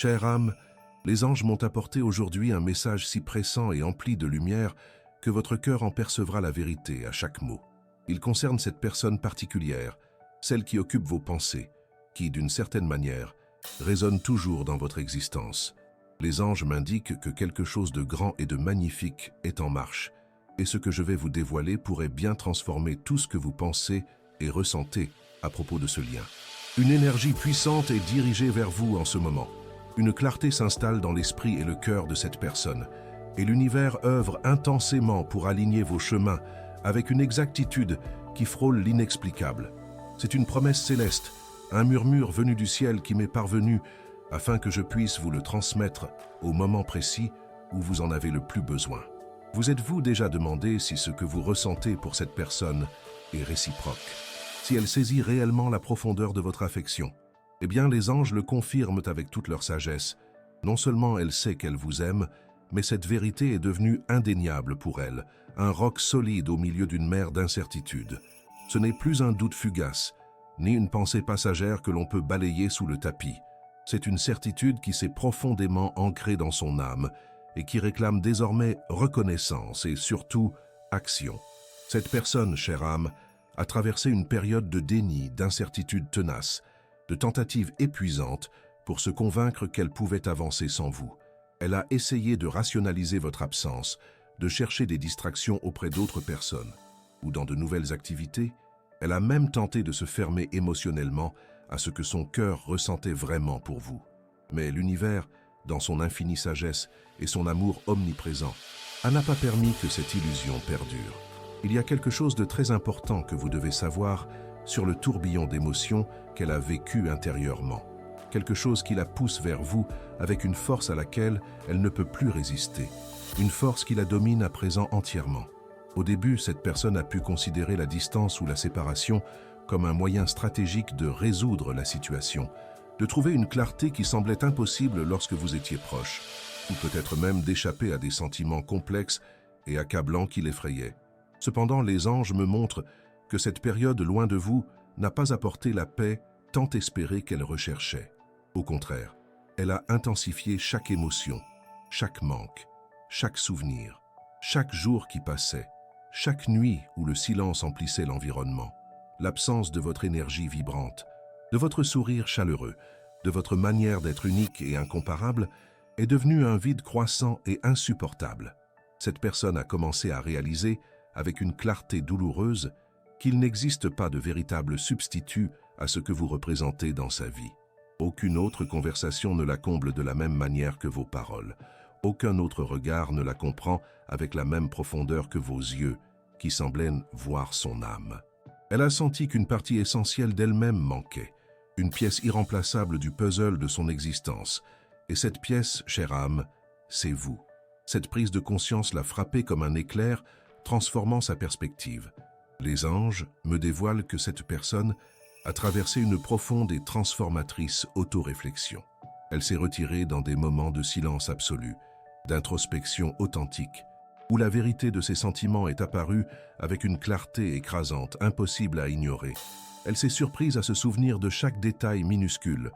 Chère âme, les anges m'ont apporté aujourd'hui un message si pressant et empli de lumière que votre cœur en percevra la vérité à chaque mot. Il concerne cette personne particulière, celle qui occupe vos pensées, qui, d'une certaine manière, résonne toujours dans votre existence. Les anges m'indiquent que quelque chose de grand et de magnifique est en marche, et ce que je vais vous dévoiler pourrait bien transformer tout ce que vous pensez et ressentez à propos de ce lien. Une énergie puissante est dirigée vers vous en ce moment. Une clarté s'installe dans l'esprit et le cœur de cette personne, et l'univers œuvre intensément pour aligner vos chemins avec une exactitude qui frôle l'inexplicable. C'est une promesse céleste, un murmure venu du ciel qui m'est parvenu afin que je puisse vous le transmettre au moment précis où vous en avez le plus besoin. Vous êtes-vous déjà demandé si ce que vous ressentez pour cette personne est réciproque, si elle saisit réellement la profondeur de votre affection? Eh bien, les anges le confirment avec toute leur sagesse. Non seulement elle sait qu'elle vous aime, mais cette vérité est devenue indéniable pour elle, un roc solide au milieu d'une mer d'incertitude. Ce n'est plus un doute fugace, ni une pensée passagère que l'on peut balayer sous le tapis. C'est une certitude qui s'est profondément ancrée dans son âme et qui réclame désormais reconnaissance et surtout action. Cette personne, chère âme, a traversé une période de déni, d'incertitude tenace, de tentatives épuisantes pour se convaincre qu'elle pouvait avancer sans vous. Elle a essayé de rationaliser votre absence, de chercher des distractions auprès d'autres personnes ou dans de nouvelles activités. Elle a même tenté de se fermer émotionnellement à ce que son cœur ressentait vraiment pour vous. Mais l'univers, dans son infinie sagesse et son amour omniprésent, n'a pas permis que cette illusion perdure. Il y a quelque chose de très important que vous devez savoir sur le tourbillon d'émotions qu'elle a vécu intérieurement. Quelque chose qui la pousse vers vous avec une force à laquelle elle ne peut plus résister. Une force qui la domine à présent entièrement. Au début, cette personne a pu considérer la distance ou la séparation comme un moyen stratégique de résoudre la situation, de trouver une clarté qui semblait impossible lorsque vous étiez proche, ou peut-être même d'échapper à des sentiments complexes et accablants qui l'effrayaient. Cependant, les anges me montrent que cette période loin de vous n'a pas apporté la paix tant espérée qu'elle recherchait. Au contraire, elle a intensifié chaque émotion, chaque manque, chaque souvenir, chaque jour qui passait, chaque nuit où le silence emplissait l'environnement. L'absence de votre énergie vibrante, de votre sourire chaleureux, de votre manière d'être unique et incomparable est devenue un vide croissant et insupportable. Cette personne a commencé à réaliser, avec une clarté douloureuse, qu'il n'existe pas de véritable substitut à ce que vous représentez dans sa vie. Aucune autre conversation ne la comble de la même manière que vos paroles. Aucun autre regard ne la comprend avec la même profondeur que vos yeux, qui semblaient voir son âme. Elle a senti qu'une partie essentielle d'elle-même manquait, une pièce irremplaçable du puzzle de son existence. Et cette pièce, chère âme, c'est vous. Cette prise de conscience l'a frappée comme un éclair, transformant sa perspective. Les anges me dévoilent que cette personne a traversé une profonde et transformatrice autoréflexion. Elle s'est retirée dans des moments de silence absolu, d'introspection authentique, où la vérité de ses sentiments est apparue avec une clarté écrasante, impossible à ignorer. Elle s'est surprise à se souvenir de chaque détail minuscule,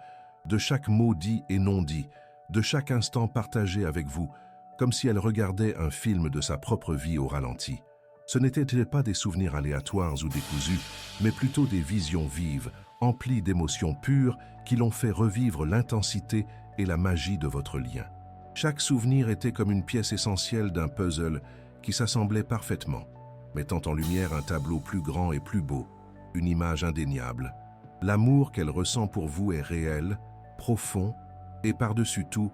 de chaque mot dit et non dit, de chaque instant partagé avec vous, comme si elle regardait un film de sa propre vie au ralenti. Ce n'étaient pas des souvenirs aléatoires ou décousus, mais plutôt des visions vives, emplies d'émotions pures qui l'ont fait revivre l'intensité et la magie de votre lien. Chaque souvenir était comme une pièce essentielle d'un puzzle qui s'assemblait parfaitement, mettant en lumière un tableau plus grand et plus beau, une image indéniable. L'amour qu'elle ressent pour vous est réel, profond et par-dessus tout,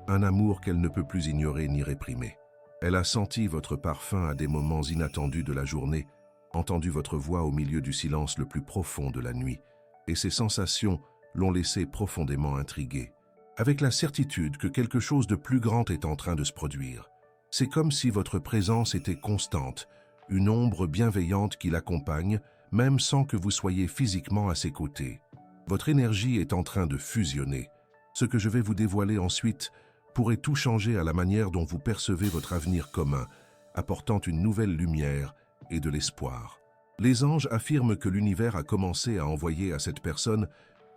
un amour qu'elle ne peut plus ignorer ni réprimer. Elle a senti votre parfum à des moments inattendus de la journée, entendu votre voix au milieu du silence le plus profond de la nuit, et ces sensations l'ont laissé profondément intriguée, avec la certitude que quelque chose de plus grand est en train de se produire. C'est comme si votre présence était constante, une ombre bienveillante qui l'accompagne, même sans que vous soyez physiquement à ses côtés. Votre énergie est en train de fusionner. Ce que je vais vous dévoiler ensuite pourrait tout changer à la manière dont vous percevez votre avenir commun, apportant une nouvelle lumière et de l'espoir. Les anges affirment que l'univers a commencé à envoyer à cette personne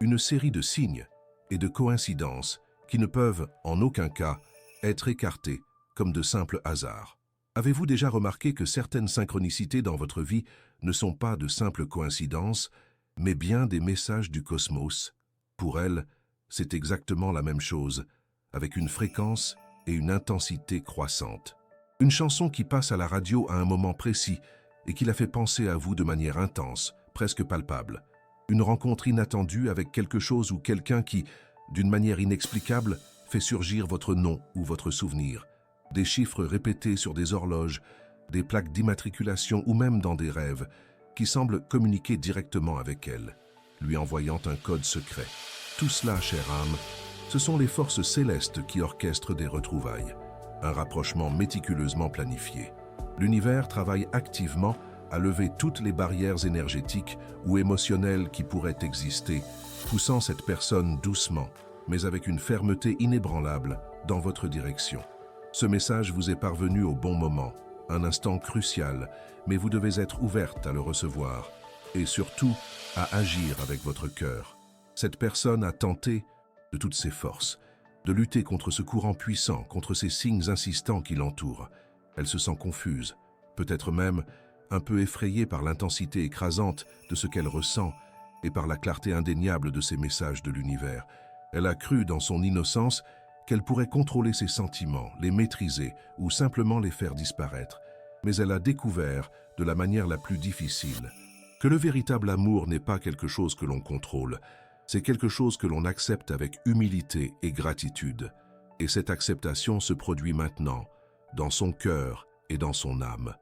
une série de signes et de coïncidences qui ne peuvent, en aucun cas, être écartés comme de simples hasards. Avez-vous déjà remarqué que certaines synchronicités dans votre vie ne sont pas de simples coïncidences, mais bien des messages du cosmos? Pour elles, c'est exactement la même chose, avec une fréquence et une intensité croissante. Une chanson qui passe à la radio à un moment précis et qui la fait penser à vous de manière intense, presque palpable. Une rencontre inattendue avec quelque chose ou quelqu'un qui, d'une manière inexplicable, fait surgir votre nom ou votre souvenir. Des chiffres répétés sur des horloges, des plaques d'immatriculation ou même dans des rêves, qui semblent communiquer directement avec elle, lui envoyant un code secret. Tout cela, chère âme, ce sont les forces célestes qui orchestrent des retrouvailles, un rapprochement méticuleusement planifié. L'univers travaille activement à lever toutes les barrières énergétiques ou émotionnelles qui pourraient exister, poussant cette personne doucement, mais avec une fermeté inébranlable, dans votre direction. Ce message vous est parvenu au bon moment, un instant crucial, mais vous devez être ouverte à le recevoir, et surtout à agir avec votre cœur. Cette personne a tenté, de toutes ses forces, de lutter contre ce courant puissant, contre ces signes insistants qui l'entourent. Elle se sent confuse, peut-être même un peu effrayée par l'intensité écrasante de ce qu'elle ressent et par la clarté indéniable de ces messages de l'univers. Elle a cru dans son innocence qu'elle pourrait contrôler ses sentiments, les maîtriser ou simplement les faire disparaître. Mais elle a découvert, de la manière la plus difficile, que le véritable amour n'est pas quelque chose que l'on contrôle, c'est quelque chose que l'on accepte avec humilité et gratitude. Et cette acceptation se produit maintenant, dans son cœur et dans son âme.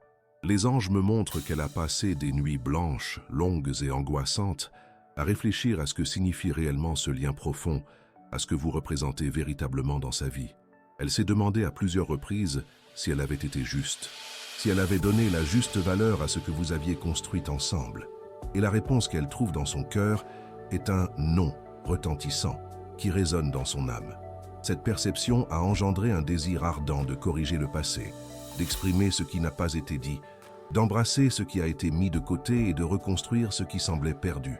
Les anges me montrent qu'elle a passé des nuits blanches, longues et angoissantes, à réfléchir à ce que signifie réellement ce lien profond, à ce que vous représentez véritablement dans sa vie. Elle s'est demandé à plusieurs reprises si elle avait été juste, si elle avait donné la juste valeur à ce que vous aviez construit ensemble. Et la réponse qu'elle trouve dans son cœur est un non retentissant qui résonne dans son âme. Cette perception a engendré un désir ardent de corriger le passé, d'exprimer ce qui n'a pas été dit, d'embrasser ce qui a été mis de côté et de reconstruire ce qui semblait perdu.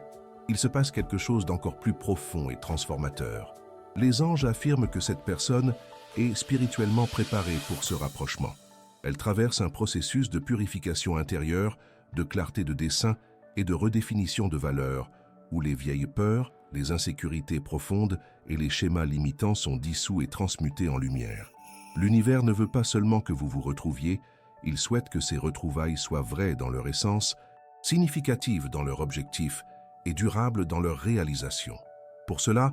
Il se passe quelque chose d'encore plus profond et transformateur. Les anges affirment que cette personne est spirituellement préparée pour ce rapprochement. Elle traverse un processus de purification intérieure, de clarté de dessein et de redéfinition de valeurs, où les vieilles peurs, les insécurités profondes et les schémas limitants sont dissous et transmutés en lumière. L'univers ne veut pas seulement que vous vous retrouviez, il souhaite que ces retrouvailles soient vraies dans leur essence, significatives dans leur objectif et durables dans leur réalisation. Pour cela,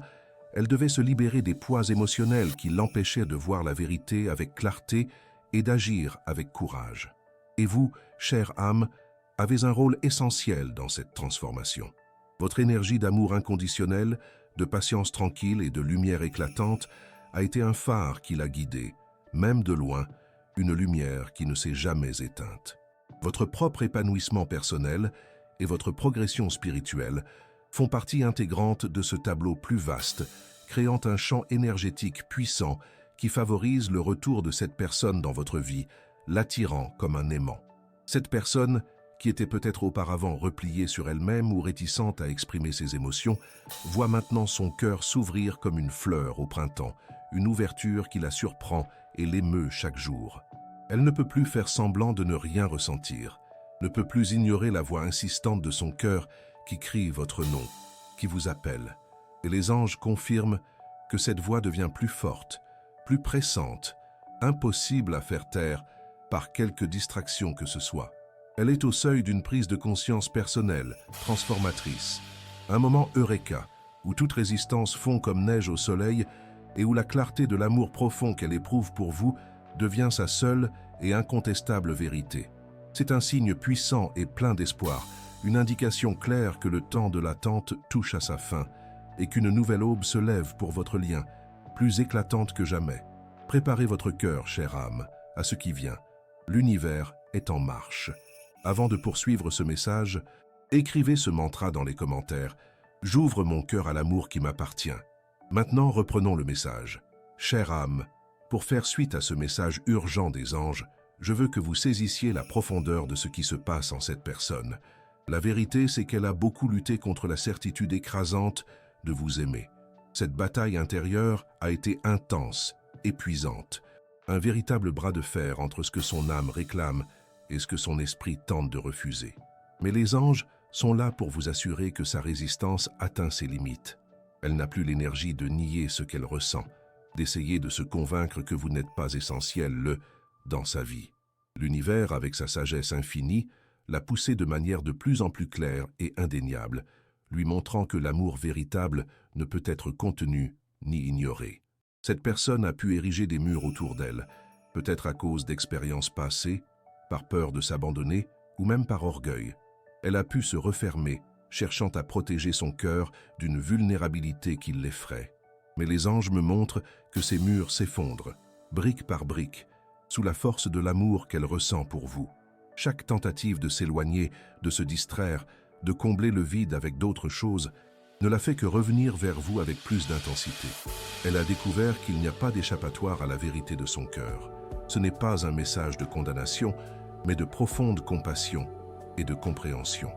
elle devait se libérer des poids émotionnels qui l'empêchaient de voir la vérité avec clarté et d'agir avec courage. Et vous, chère âme, avez un rôle essentiel dans cette transformation. Votre énergie d'amour inconditionnel, de patience tranquille et de lumière éclatante a été un phare qui l'a guidée, même de loin, une lumière qui ne s'est jamais éteinte. Votre propre épanouissement personnel et votre progression spirituelle font partie intégrante de ce tableau plus vaste, créant un champ énergétique puissant qui favorise le retour de cette personne dans votre vie, l'attirant comme un aimant. Cette personne, qui était peut-être auparavant repliée sur elle-même ou réticente à exprimer ses émotions, voit maintenant son cœur s'ouvrir comme une fleur au printemps, une ouverture qui la surprend et l'émeut chaque jour. Elle ne peut plus faire semblant de ne rien ressentir, ne peut plus ignorer la voix insistante de son cœur qui crie votre nom, qui vous appelle. Et les anges confirment que cette voix devient plus forte, plus pressante, impossible à faire taire par quelque distraction que ce soit. Elle est au seuil d'une prise de conscience personnelle, transformatrice. Un moment eureka, où toute résistance fond comme neige au soleil et où la clarté de l'amour profond qu'elle éprouve pour vous devient sa seule et incontestable vérité. C'est un signe puissant et plein d'espoir, une indication claire que le temps de l'attente touche à sa fin et qu'une nouvelle aube se lève pour votre lien, plus éclatante que jamais. Préparez votre cœur, chère âme, à ce qui vient. L'univers est en marche. Avant de poursuivre ce message, écrivez ce mantra dans les commentaires. J'ouvre mon cœur à l'amour qui m'appartient. Maintenant, reprenons le message. Chère âme, pour faire suite à ce message urgent des anges, je veux que vous saisissiez la profondeur de ce qui se passe en cette personne. La vérité, c'est qu'elle a beaucoup lutté contre la certitude écrasante de vous aimer. Cette bataille intérieure a été intense, épuisante, un véritable bras de fer entre ce que son âme réclame et ce que son esprit tente de refuser. Mais les anges sont là pour vous assurer que sa résistance atteint ses limites. Elle n'a plus l'énergie de nier ce qu'elle ressent, d'essayer de se convaincre que vous n'êtes pas essentiel dans sa vie. L'univers, avec sa sagesse infinie, l'a poussé de manière de plus en plus claire et indéniable, lui montrant que l'amour véritable ne peut être contenu ni ignoré. Cette personne a pu ériger des murs autour d'elle, peut-être à cause d'expériences passées, par peur de s'abandonner ou même par orgueil. Elle a pu se refermer, cherchant à protéger son cœur d'une vulnérabilité qui l'effraie. Mais les anges me montrent que ces murs s'effondrent, brique par brique, sous la force de l'amour qu'elle ressent pour vous. Chaque tentative de s'éloigner, de se distraire, de combler le vide avec d'autres choses, ne l'a fait que revenir vers vous avec plus d'intensité. Elle a découvert qu'il n'y a pas d'échappatoire à la vérité de son cœur. Ce n'est pas un message de condamnation, mais de profonde compassion et de compréhension.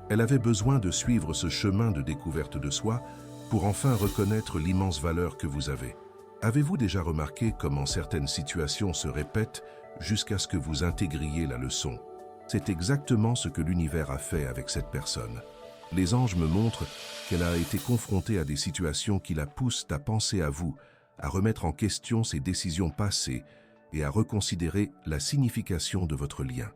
Elle avait besoin de suivre ce chemin de découverte de soi pour enfin reconnaître l'immense valeur que vous avez. Avez-vous déjà remarqué comment certaines situations se répètent jusqu'à ce que vous intégriez la leçon? C'est exactement ce que l'univers a fait avec cette personne. Les anges me montrent qu'elle a été confrontée à des situations qui la poussent à penser à vous, à remettre en question ses décisions passées et à reconsidérer la signification de votre lien.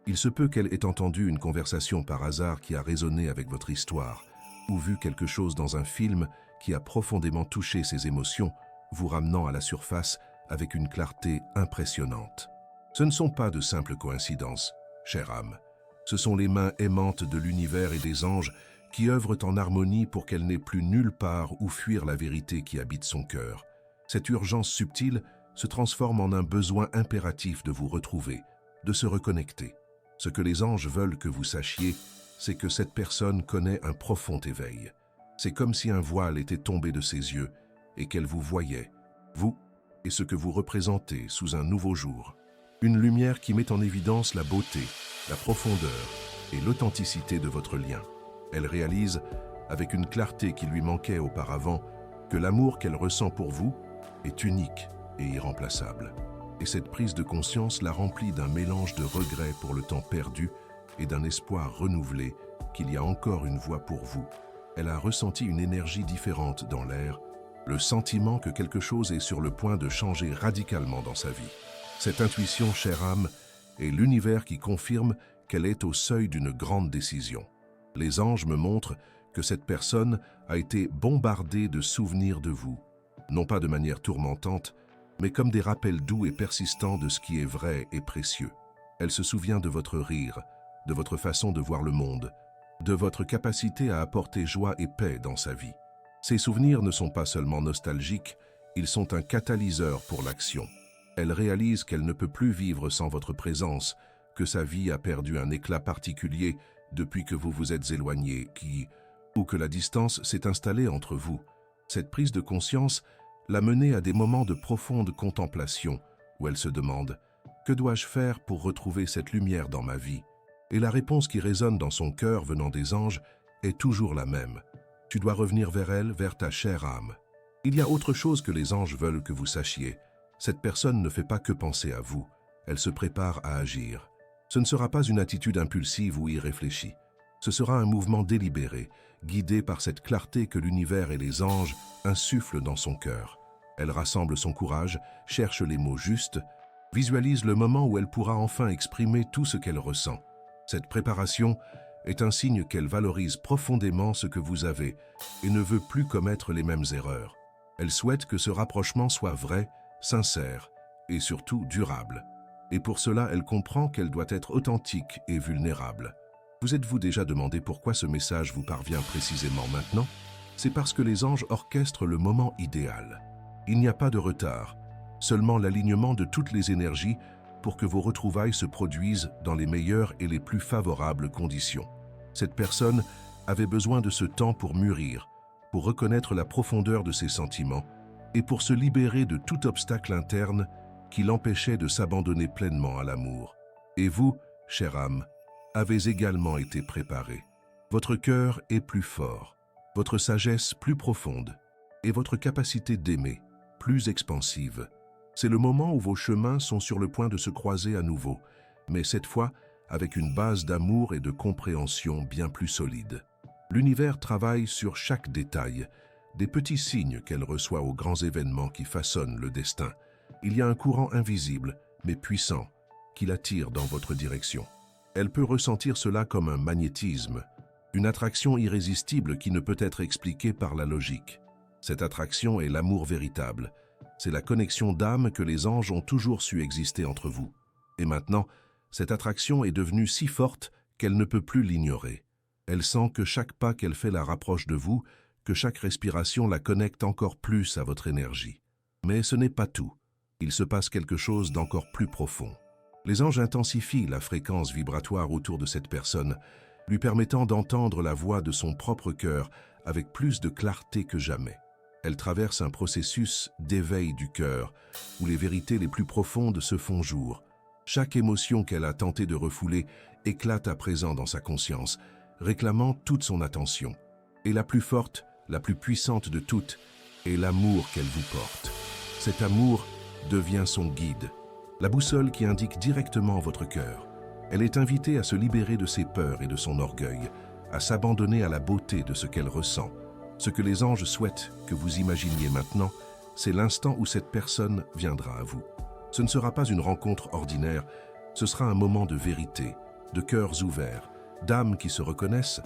Il se peut qu'elle ait entendu une conversation par hasard qui a résonné avec votre histoire, ou vu quelque chose dans un film qui a profondément touché ses émotions, vous ramenant à la surface avec une clarté impressionnante. Ce ne sont pas de simples coïncidences, chère âme. Ce sont les mains aimantes de l'univers et des anges qui œuvrent en harmonie pour qu'elle n'ait plus nulle part où fuir la vérité qui habite son cœur. Cette urgence subtile se transforme en un besoin impératif de vous retrouver, de se reconnecter. Ce que les anges veulent que vous sachiez, c'est que cette personne connaît un profond éveil. C'est comme si un voile était tombé de ses yeux et qu'elle vous voyait, vous et ce que vous représentez sous un nouveau jour. Une lumière qui met en évidence la beauté, la profondeur et l'authenticité de votre lien. Elle réalise, avec une clarté qui lui manquait auparavant, que l'amour qu'elle ressent pour vous est unique et irremplaçable. Et cette prise de conscience la remplit d'un mélange de regrets pour le temps perdu et d'un espoir renouvelé qu'il y a encore une voie pour vous. Elle a ressenti une énergie différente dans l'air, le sentiment que quelque chose est sur le point de changer radicalement dans sa vie. Cette intuition, chère âme, est l'univers qui confirme qu'elle est au seuil d'une grande décision. Les anges me montrent que cette personne a été bombardée de souvenirs de vous, non pas de manière tourmentante, mais comme des rappels doux et persistants de ce qui est vrai et précieux. Elle se souvient de votre rire, de votre façon de voir le monde, de votre capacité à apporter joie et paix dans sa vie. Ces souvenirs ne sont pas seulement nostalgiques, ils sont un catalyseur pour l'action. Elle réalise qu'elle ne peut plus vivre sans votre présence, que sa vie a perdu un éclat particulier depuis que vous vous êtes éloignés, ou que la distance s'est installée entre vous. Cette prise de conscience l'a menée à des moments de profonde contemplation, où elle se demande « Que dois-je faire pour retrouver cette lumière dans ma vie ?» Et la réponse qui résonne dans son cœur venant des anges est toujours la même. Tu dois revenir vers elle, vers ta chère âme. Il y a autre chose que les anges veulent que vous sachiez. Cette personne ne fait pas que penser à vous, elle se prépare à agir. Ce ne sera pas une attitude impulsive ou irréfléchie. Ce sera un mouvement délibéré, guidé par cette clarté que l'univers et les anges insufflent dans son cœur. Elle rassemble son courage, cherche les mots justes, visualise le moment où elle pourra enfin exprimer tout ce qu'elle ressent. Cette préparation est un signe qu'elle valorise profondément ce que vous avez et ne veut plus commettre les mêmes erreurs. Elle souhaite que ce rapprochement soit vrai, sincère et surtout durable. Et pour cela, elle comprend qu'elle doit être authentique et vulnérable. Vous êtes-vous déjà demandé pourquoi ce message vous parvient précisément maintenant? C'est parce que les anges orchestrent le moment idéal. Il n'y a pas de retard, seulement l'alignement de toutes les énergies pour que vos retrouvailles se produisent dans les meilleures et les plus favorables conditions. Cette personne avait besoin de ce temps pour mûrir, pour reconnaître la profondeur de ses sentiments et pour se libérer de tout obstacle interne qui l'empêchait de s'abandonner pleinement à l'amour. Et vous, chère âme, avez également été préparée. Votre cœur est plus fort, votre sagesse plus profonde, et votre capacité d'aimer, plus expansive. C'est le moment où vos chemins sont sur le point de se croiser à nouveau, mais cette fois avec une base d'amour et de compréhension bien plus solide. L'univers travaille sur chaque détail, des petits signes qu'elle reçoit aux grands événements qui façonnent le destin. Il y a un courant invisible, mais puissant, qui l'attire dans votre direction. Elle peut ressentir cela comme un magnétisme, une attraction irrésistible qui ne peut être expliquée par la logique. Cette attraction est l'amour véritable. C'est la connexion d'âme que les anges ont toujours su exister entre vous. Et maintenant, cette attraction est devenue si forte qu'elle ne peut plus l'ignorer. Elle sent que chaque pas qu'elle fait la rapproche de vous, que chaque respiration la connecte encore plus à votre énergie. Mais ce n'est pas tout. Il se passe quelque chose d'encore plus profond. Les anges intensifient la fréquence vibratoire autour de cette personne, lui permettant d'entendre la voix de son propre cœur avec plus de clarté que jamais. Elle traverse un processus d'éveil du cœur, où les vérités les plus profondes se font jour. Chaque émotion qu'elle a tenté de refouler éclate à présent dans sa conscience, réclamant toute son attention. Et la plus forte, la plus puissante de toutes, est l'amour qu'elle vous porte. Cet amour devient son guide, la boussole qui indique directement votre cœur. Elle est invitée à se libérer de ses peurs et de son orgueil, à s'abandonner à la beauté de ce qu'elle ressent. Ce que les anges souhaitent que vous imaginiez maintenant, c'est l'instant où cette personne viendra à vous. Ce ne sera pas une rencontre ordinaire, ce sera un moment de vérité, de cœurs ouverts, d'âmes qui se reconnaissent.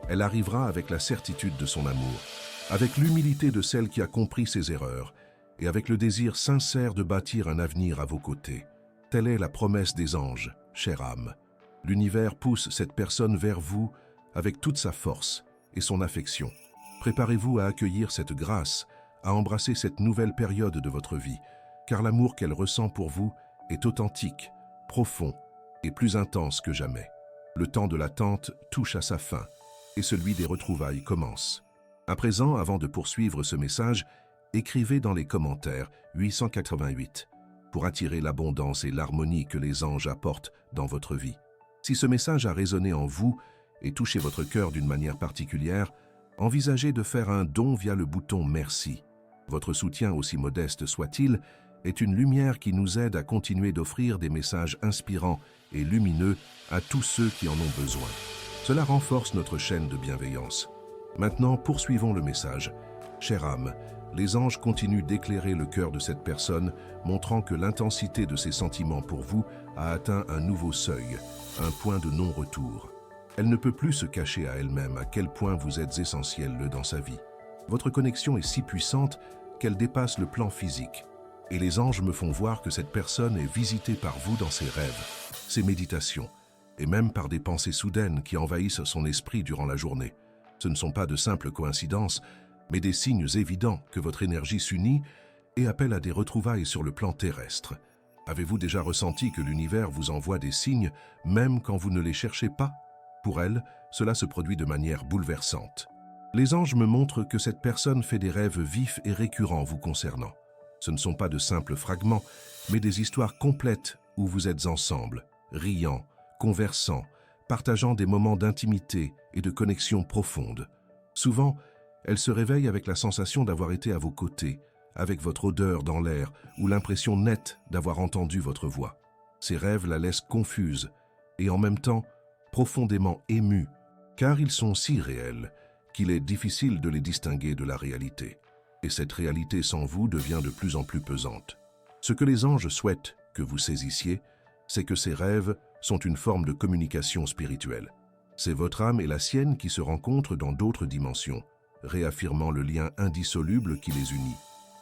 Elle arrivera avec la certitude de son amour, avec l'humilité de celle qui a compris ses erreurs, et avec le désir sincère de bâtir un avenir à vos côtés. Telle est la promesse des anges, chère âme. L'univers pousse cette personne vers vous avec toute sa force et son affection. Préparez-vous à accueillir cette grâce, à embrasser cette nouvelle période de votre vie, car l'amour qu'elle ressent pour vous est authentique, profond et plus intense que jamais. Le temps de l'attente touche à sa fin et celui des retrouvailles commence. À présent, avant de poursuivre ce message, écrivez dans les commentaires 888 pour attirer l'abondance et l'harmonie que les anges apportent dans votre vie. Si ce message a résonné en vous et touché votre cœur d'une manière particulière, envisagez de faire un don via le bouton Merci. Votre soutien, aussi modeste soit-il, est une lumière qui nous aide à continuer d'offrir des messages inspirants et lumineux à tous ceux qui en ont besoin. Cela renforce notre chaîne de bienveillance. Maintenant, poursuivons le message. Chère âme, les anges continuent d'éclairer le cœur de cette personne, montrant que l'intensité de ses sentiments pour vous a atteint un nouveau seuil, un point de non-retour. Elle ne peut plus se cacher à elle-même à quel point vous êtes essentiel dans sa vie. Votre connexion est si puissante qu'elle dépasse le plan physique. Et les anges me font voir que cette personne est visitée par vous dans ses rêves, ses méditations, et même par des pensées soudaines qui envahissent son esprit durant la journée. Ce ne sont pas de simples coïncidences, mais des signes évidents que votre énergie s'unit et appelle à des retrouvailles sur le plan terrestre. Avez-vous déjà ressenti que l'univers vous envoie des signes, même quand vous ne les cherchez pas? Pour elle, cela se produit de manière bouleversante. Les anges me montrent que cette personne fait des rêves vifs et récurrents vous concernant. Ce ne sont pas de simples fragments, mais des histoires complètes où vous êtes ensemble, riant, conversant, partageant des moments d'intimité et de connexion profonde. Souvent, elle se réveille avec la sensation d'avoir été à vos côtés, avec votre odeur dans l'air ou l'impression nette d'avoir entendu votre voix. Ces rêves la laissent confuse et en même temps profondément émue, car ils sont si réels qu'il est difficile de les distinguer de la réalité. Et cette réalité sans vous devient de plus en plus pesante. Ce que les anges souhaitent que vous saisissiez, c'est que ces rêves sont une forme de communication spirituelle. C'est votre âme et la sienne qui se rencontrent dans d'autres dimensions, réaffirmant le lien indissoluble qui les unit.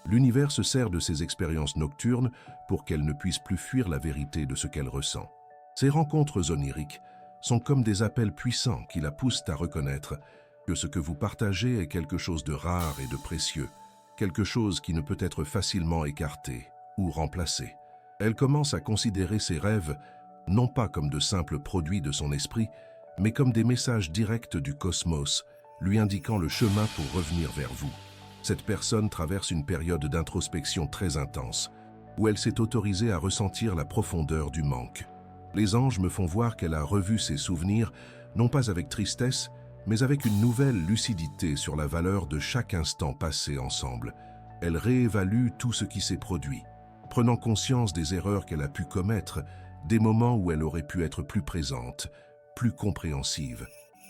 L'univers se sert de ces expériences nocturnes pour qu'elle ne puisse plus fuir la vérité de ce qu'elle ressent. Ces rencontres oniriques sont comme des appels puissants qui la poussent à reconnaître que ce que vous partagez est quelque chose de rare et de précieux, quelque chose qui ne peut être facilement écarté ou remplacé. Elle commence à considérer ses rêves non pas comme de simples produits de son esprit, mais comme des messages directs du cosmos, lui indiquant le chemin pour revenir vers vous. Cette personne traverse une période d'introspection très intense, où elle s'est autorisée à ressentir la profondeur du manque. Les anges me font voir qu'elle a revu ses souvenirs, non pas avec tristesse, mais avec une nouvelle lucidité sur la valeur de chaque instant passé ensemble. Elle réévalue tout ce qui s'est produit, prenant conscience des erreurs qu'elle a pu commettre, des moments où elle aurait pu être plus présente, plus compréhensive.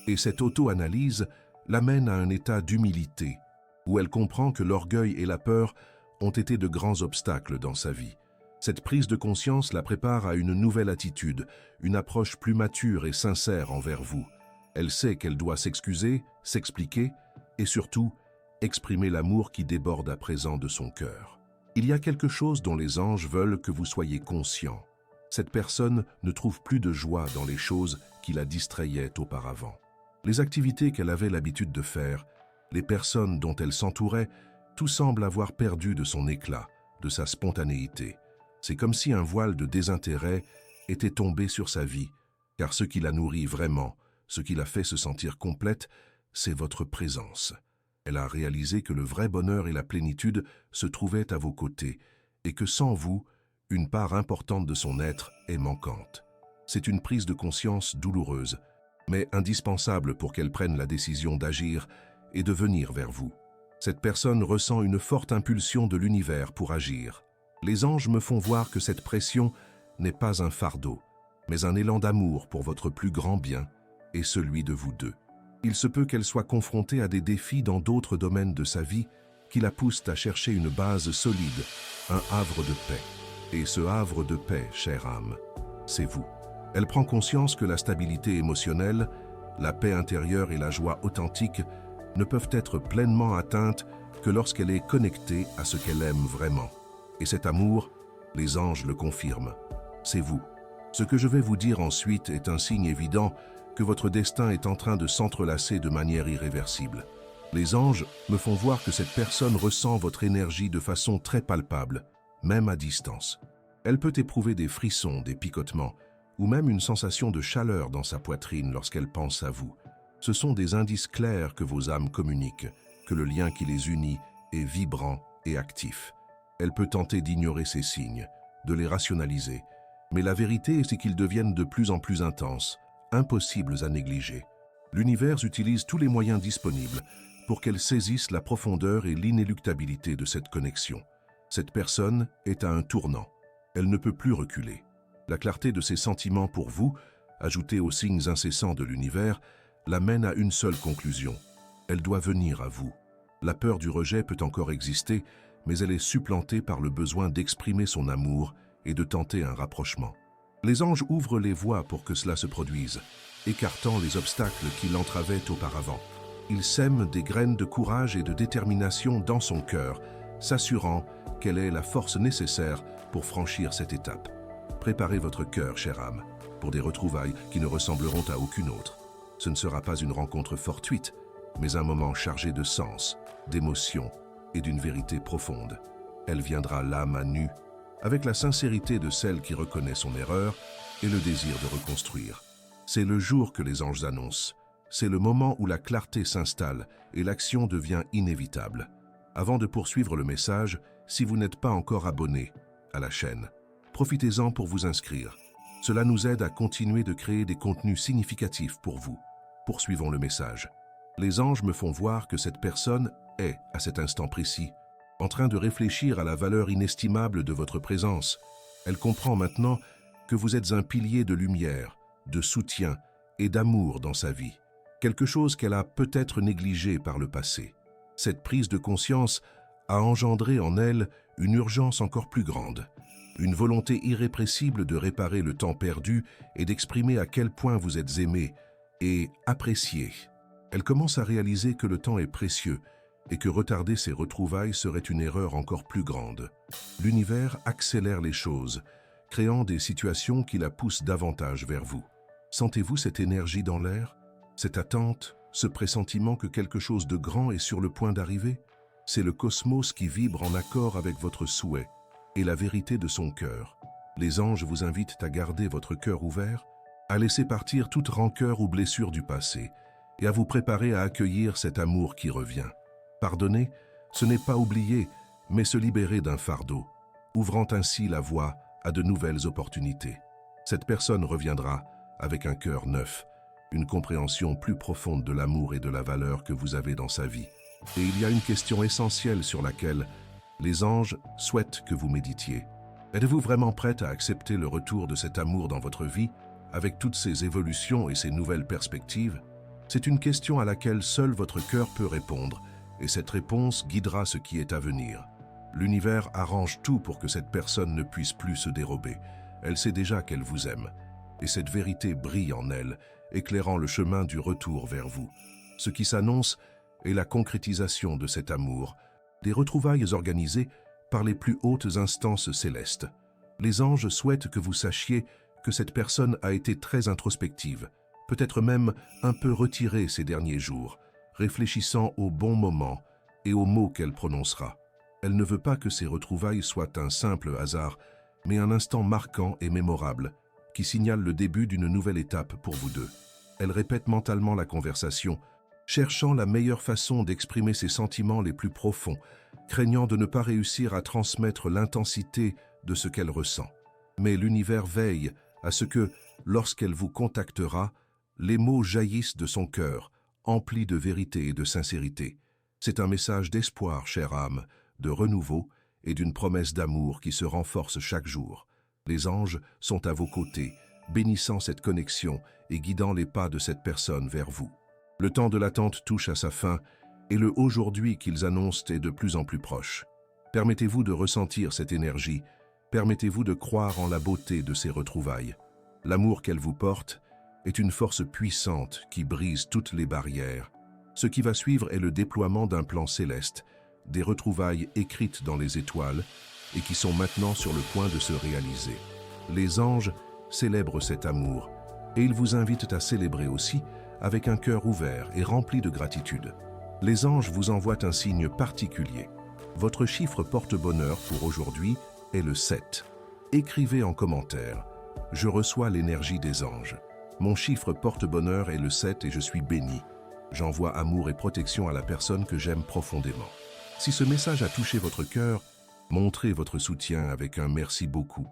Et cette auto-analyse l'amène à un état d'humilité, où elle comprend que l'orgueil et la peur ont été de grands obstacles dans sa vie. Cette prise de conscience la prépare à une nouvelle attitude, une approche plus mature et sincère envers vous. Elle sait qu'elle doit s'excuser, s'expliquer et surtout exprimer l'amour qui déborde à présent de son cœur. Il y a quelque chose dont les anges veulent que vous soyez conscient. Cette personne ne trouve plus de joie dans les choses qui la distrayaient auparavant. Les activités qu'elle avait l'habitude de faire, les personnes dont elle s'entourait, tout semble avoir perdu de son éclat, de sa spontanéité. C'est comme si un voile de désintérêt était tombé sur sa vie, car ce qui la nourrit vraiment, ce qui la fait se sentir complète, c'est votre présence. Elle a réalisé que le vrai bonheur et la plénitude se trouvaient à vos côtés, et que sans vous, une part importante de son être est manquante. C'est une prise de conscience douloureuse, mais indispensable pour qu'elle prenne la décision d'agir et de venir vers vous. Cette personne ressent une forte impulsion de l'univers pour agir. Les anges me font voir que cette pression n'est pas un fardeau, mais un élan d'amour pour votre plus grand bien et celui de vous deux. Il se peut qu'elle soit confrontée à des défis dans d'autres domaines de sa vie qui la poussent à chercher une base solide, un havre de paix. Et ce havre de paix, chère âme, c'est vous. Elle prend conscience que la stabilité émotionnelle, la paix intérieure et la joie authentique ne peuvent être pleinement atteintes que lorsqu'elle est connectée à ce qu'elle aime vraiment. Et cet amour, les anges le confirment, c'est vous. Ce que je vais vous dire ensuite est un signe évident que votre destin est en train de s'entrelacer de manière irréversible. Les anges me font voir que cette personne ressent votre énergie de façon très palpable, même à distance. Elle peut éprouver des frissons, des picotements, ou même une sensation de chaleur dans sa poitrine lorsqu'elle pense à vous. Ce sont des indices clairs que vos âmes communiquent, que le lien qui les unit est vibrant et actif. Elle peut tenter d'ignorer ces signes, de les rationaliser, mais la vérité c'est qu'ils deviennent de plus en plus intenses, impossibles à négliger. L'univers utilise tous les moyens disponibles pour qu'elle saisisse la profondeur et l'inéluctabilité de cette connexion. Cette personne est à un tournant. Elle ne peut plus reculer. La clarté de ses sentiments pour vous, ajoutée aux signes incessants de l'univers, l'amène à une seule conclusion. Elle doit venir à vous. La peur du rejet peut encore exister, mais elle est supplantée par le besoin d'exprimer son amour et de tenter un rapprochement. Les anges ouvrent les voies pour que cela se produise, écartant les obstacles qui l'entravaient auparavant. Ils sèment des graines de courage et de détermination dans son cœur, s'assurant qu'elle ait la force nécessaire pour franchir cette étape. Préparez votre cœur, chère âme, pour des retrouvailles qui ne ressembleront à aucune autre. Ce ne sera pas une rencontre fortuite, mais un moment chargé de sens, d'émotion et d'une vérité profonde. Elle viendra l'âme à nu, avec la sincérité de celle qui reconnaît son erreur et le désir de reconstruire. C'est le jour que les anges annoncent. C'est le moment où la clarté s'installe et l'action devient inévitable. Avant de poursuivre le message, si vous n'êtes pas encore abonné à la chaîne, profitez-en pour vous inscrire. Cela nous aide à continuer de créer des contenus significatifs pour vous. Poursuivons le message. Les anges me font voir que cette personne est, à cet instant précis, en train de réfléchir à la valeur inestimable de votre présence. Elle comprend maintenant que vous êtes un pilier de lumière, de soutien et d'amour dans sa vie, quelque chose qu'elle a peut-être négligé par le passé. Cette prise de conscience a engendré en elle une urgence encore plus grande, une volonté irrépressible de réparer le temps perdu et d'exprimer à quel point vous êtes aimé et apprécié. Elle commence à réaliser que le temps est précieux et que retarder ces retrouvailles serait une erreur encore plus grande. L'univers accélère les choses, créant des situations qui la poussent davantage vers vous. Sentez-vous cette énergie dans l'air, cette attente, ce pressentiment que quelque chose de grand est sur le point d'arriver? C'est le cosmos qui vibre en accord avec votre souhait et la vérité de son cœur. Les anges vous invitent à garder votre cœur ouvert, à laisser partir toute rancœur ou blessure du passé et à vous préparer à accueillir cet amour qui revient. Pardonner, ce n'est pas oublier, mais se libérer d'un fardeau, ouvrant ainsi la voie à de nouvelles opportunités. Cette personne reviendra avec un cœur neuf, une compréhension plus profonde de l'amour et de la valeur que vous avez dans sa vie. Et il y a une question essentielle sur laquelle les anges souhaitent que vous méditiez. Êtes-vous vraiment prête à accepter le retour de cet amour dans votre vie, avec toutes ses évolutions et ses nouvelles perspectives? C'est une question à laquelle seul votre cœur peut répondre, et cette réponse guidera ce qui est à venir. L'univers arrange tout pour que cette personne ne puisse plus se dérober. Elle sait déjà qu'elle vous aime, et cette vérité brille en elle, éclairant le chemin du retour vers vous. Ce qui s'annonce est la concrétisation de cet amour, des retrouvailles organisées par les plus hautes instances célestes. Les anges souhaitent que vous sachiez que cette personne a été très introspective, peut-être même un peu retirée ces derniers jours, réfléchissant aux bons moments et aux mots qu'elle prononcera. Elle ne veut pas que ces retrouvailles soient un simple hasard, mais un instant marquant et mémorable, qui signale le début d'une nouvelle étape pour vous deux. Elle répète mentalement la conversation, cherchant la meilleure façon d'exprimer ses sentiments les plus profonds, craignant de ne pas réussir à transmettre l'intensité de ce qu'elle ressent. Mais l'univers veille à ce que, lorsqu'elle vous contactera, les mots jaillissent de son cœur, emplis de vérité et de sincérité. C'est un message d'espoir, chère âme, de renouveau et d'une promesse d'amour qui se renforce chaque jour. Les anges sont à vos côtés, bénissant cette connexion et guidant les pas de cette personne vers vous. Le temps de l'attente touche à sa fin et le aujourd'hui qu'ils annoncent est de plus en plus proche. Permettez-vous de ressentir cette énergie, permettez-vous de croire en la beauté de ces retrouvailles. L'amour qu'elle vous porte est une force puissante qui brise toutes les barrières. Ce qui va suivre est le déploiement d'un plan céleste, des retrouvailles écrites dans les étoiles et qui sont maintenant sur le point de se réaliser. Les anges célèbrent cet amour et ils vous invitent à célébrer aussi avec un cœur ouvert et rempli de gratitude. Les anges vous envoient un signe particulier. Votre chiffre porte-bonheur pour aujourd'hui est le 7. Écrivez en commentaire « Je reçois l'énergie des anges. Mon chiffre porte-bonheur est le 7 et je suis béni. J'envoie amour et protection à la personne que j'aime profondément. » Si ce message a touché votre cœur, montrez votre soutien avec un merci beaucoup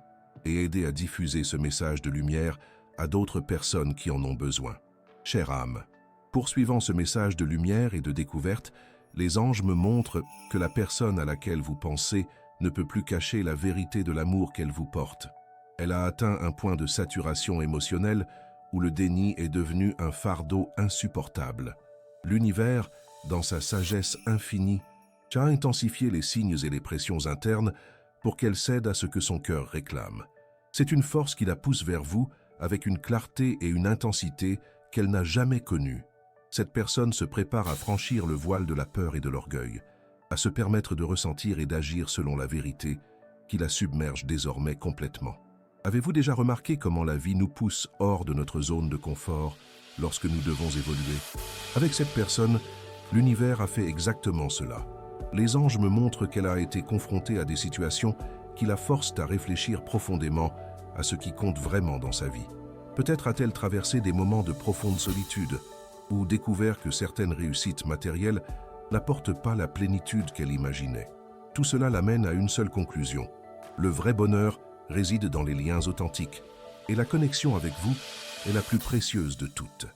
et aidez à diffuser ce message de lumière à d'autres personnes qui en ont besoin. Chère âme, poursuivant ce message de lumière et de découverte, les anges me montrent que la personne à laquelle vous pensez ne peut plus cacher la vérité de l'amour qu'elle vous porte. Elle a atteint un point de saturation émotionnelle où le déni est devenu un fardeau insupportable. L'univers, dans sa sagesse infinie, a intensifié les signes et les pressions internes pour qu'elle cède à ce que son cœur réclame. C'est une force qui la pousse vers vous avec une clarté et une intensité qu'elle n'a jamais connues. Cette personne se prépare à franchir le voile de la peur et de l'orgueil, à se permettre de ressentir et d'agir selon la vérité qui la submerge désormais complètement. Avez-vous déjà remarqué comment la vie nous pousse hors de notre zone de confort lorsque nous devons évoluer? Avec cette personne, l'univers a fait exactement cela. Les anges me montrent qu'elle a été confrontée à des situations qui la forcent à réfléchir profondément à ce qui compte vraiment dans sa vie. Peut-être a-t-elle traversé des moments de profonde solitude ou découvert que certaines réussites matérielles n'apportent pas la plénitude qu'elle imaginait. Tout cela l'amène à une seule conclusion. Le vrai bonheur réside dans les liens authentiques et la connexion avec vous est la plus précieuse de toutes.